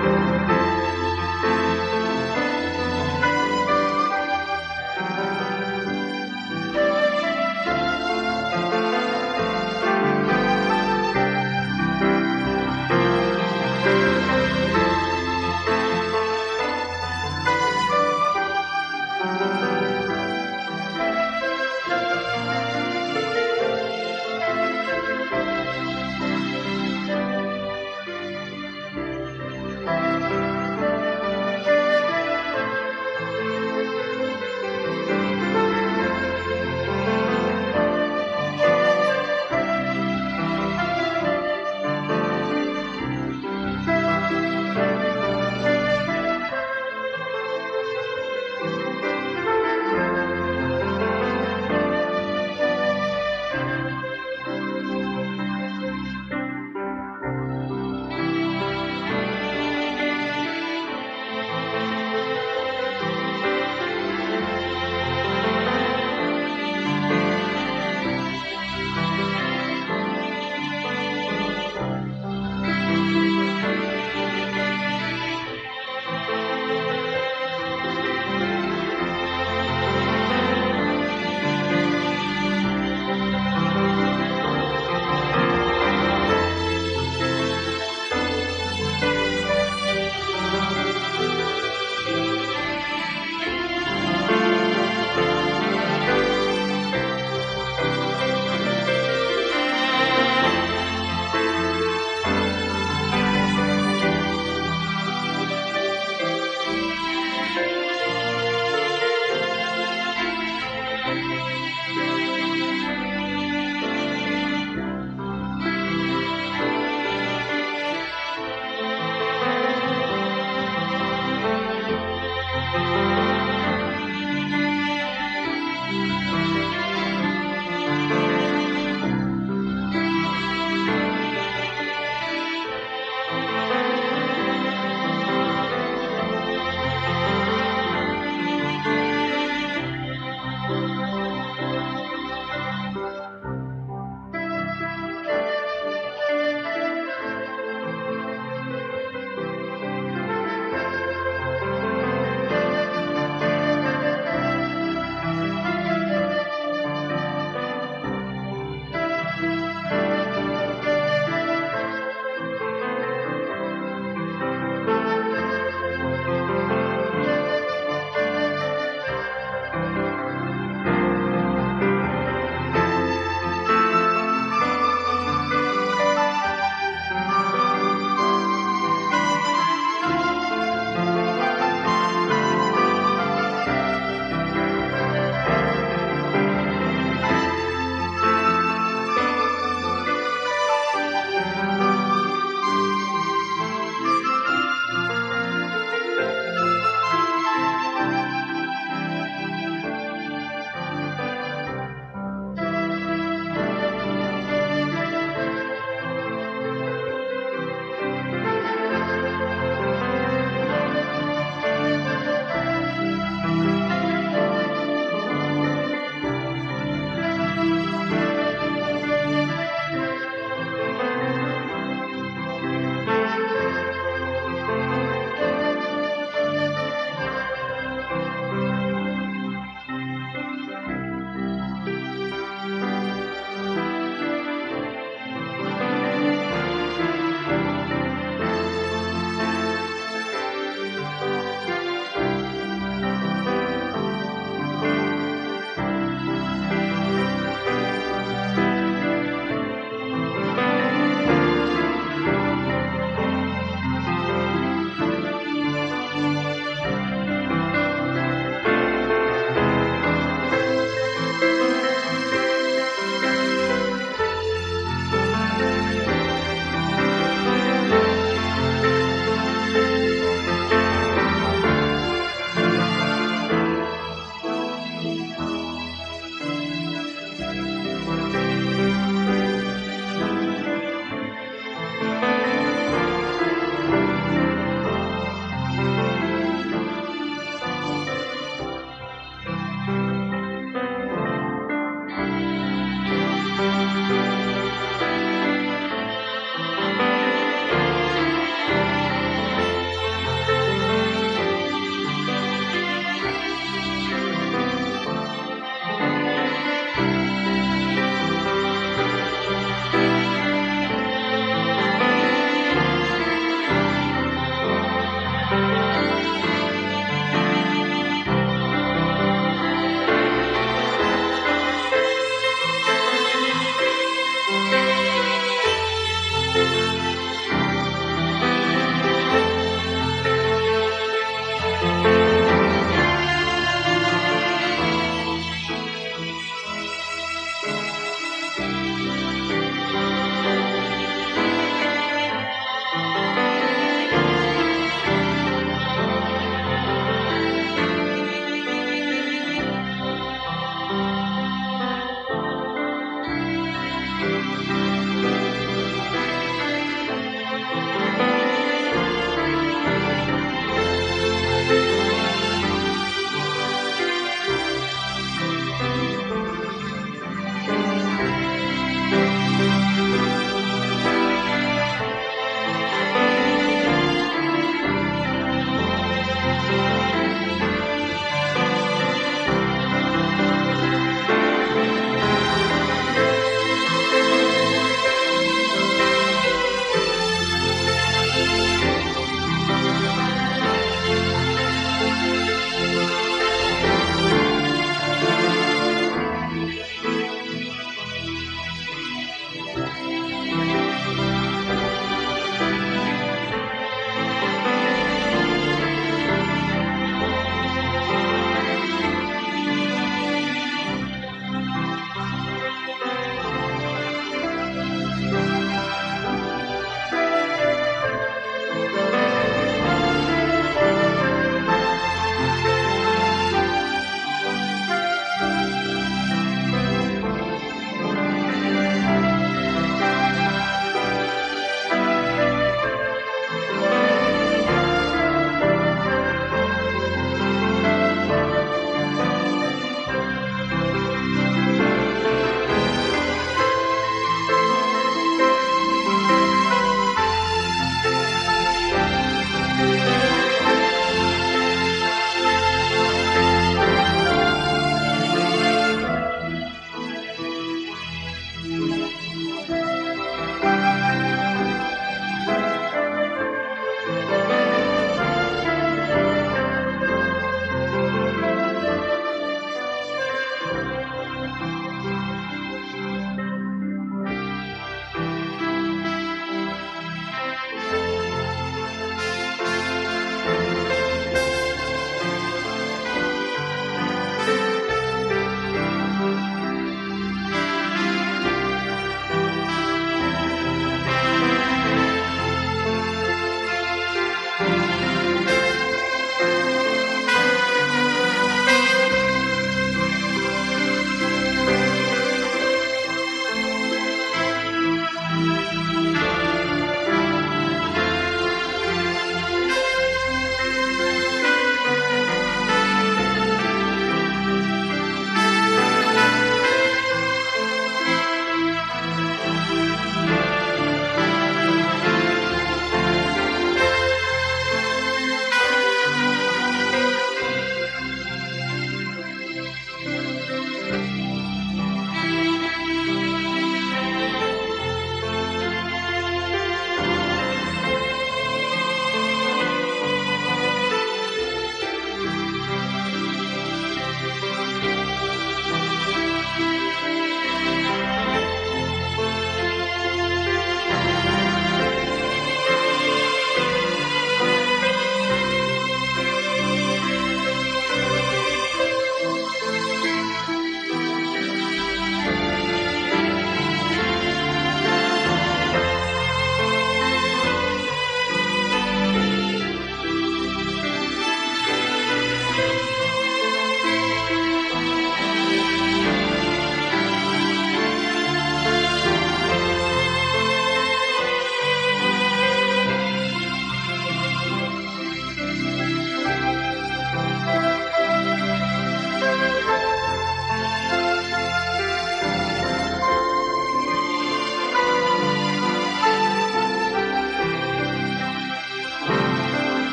주님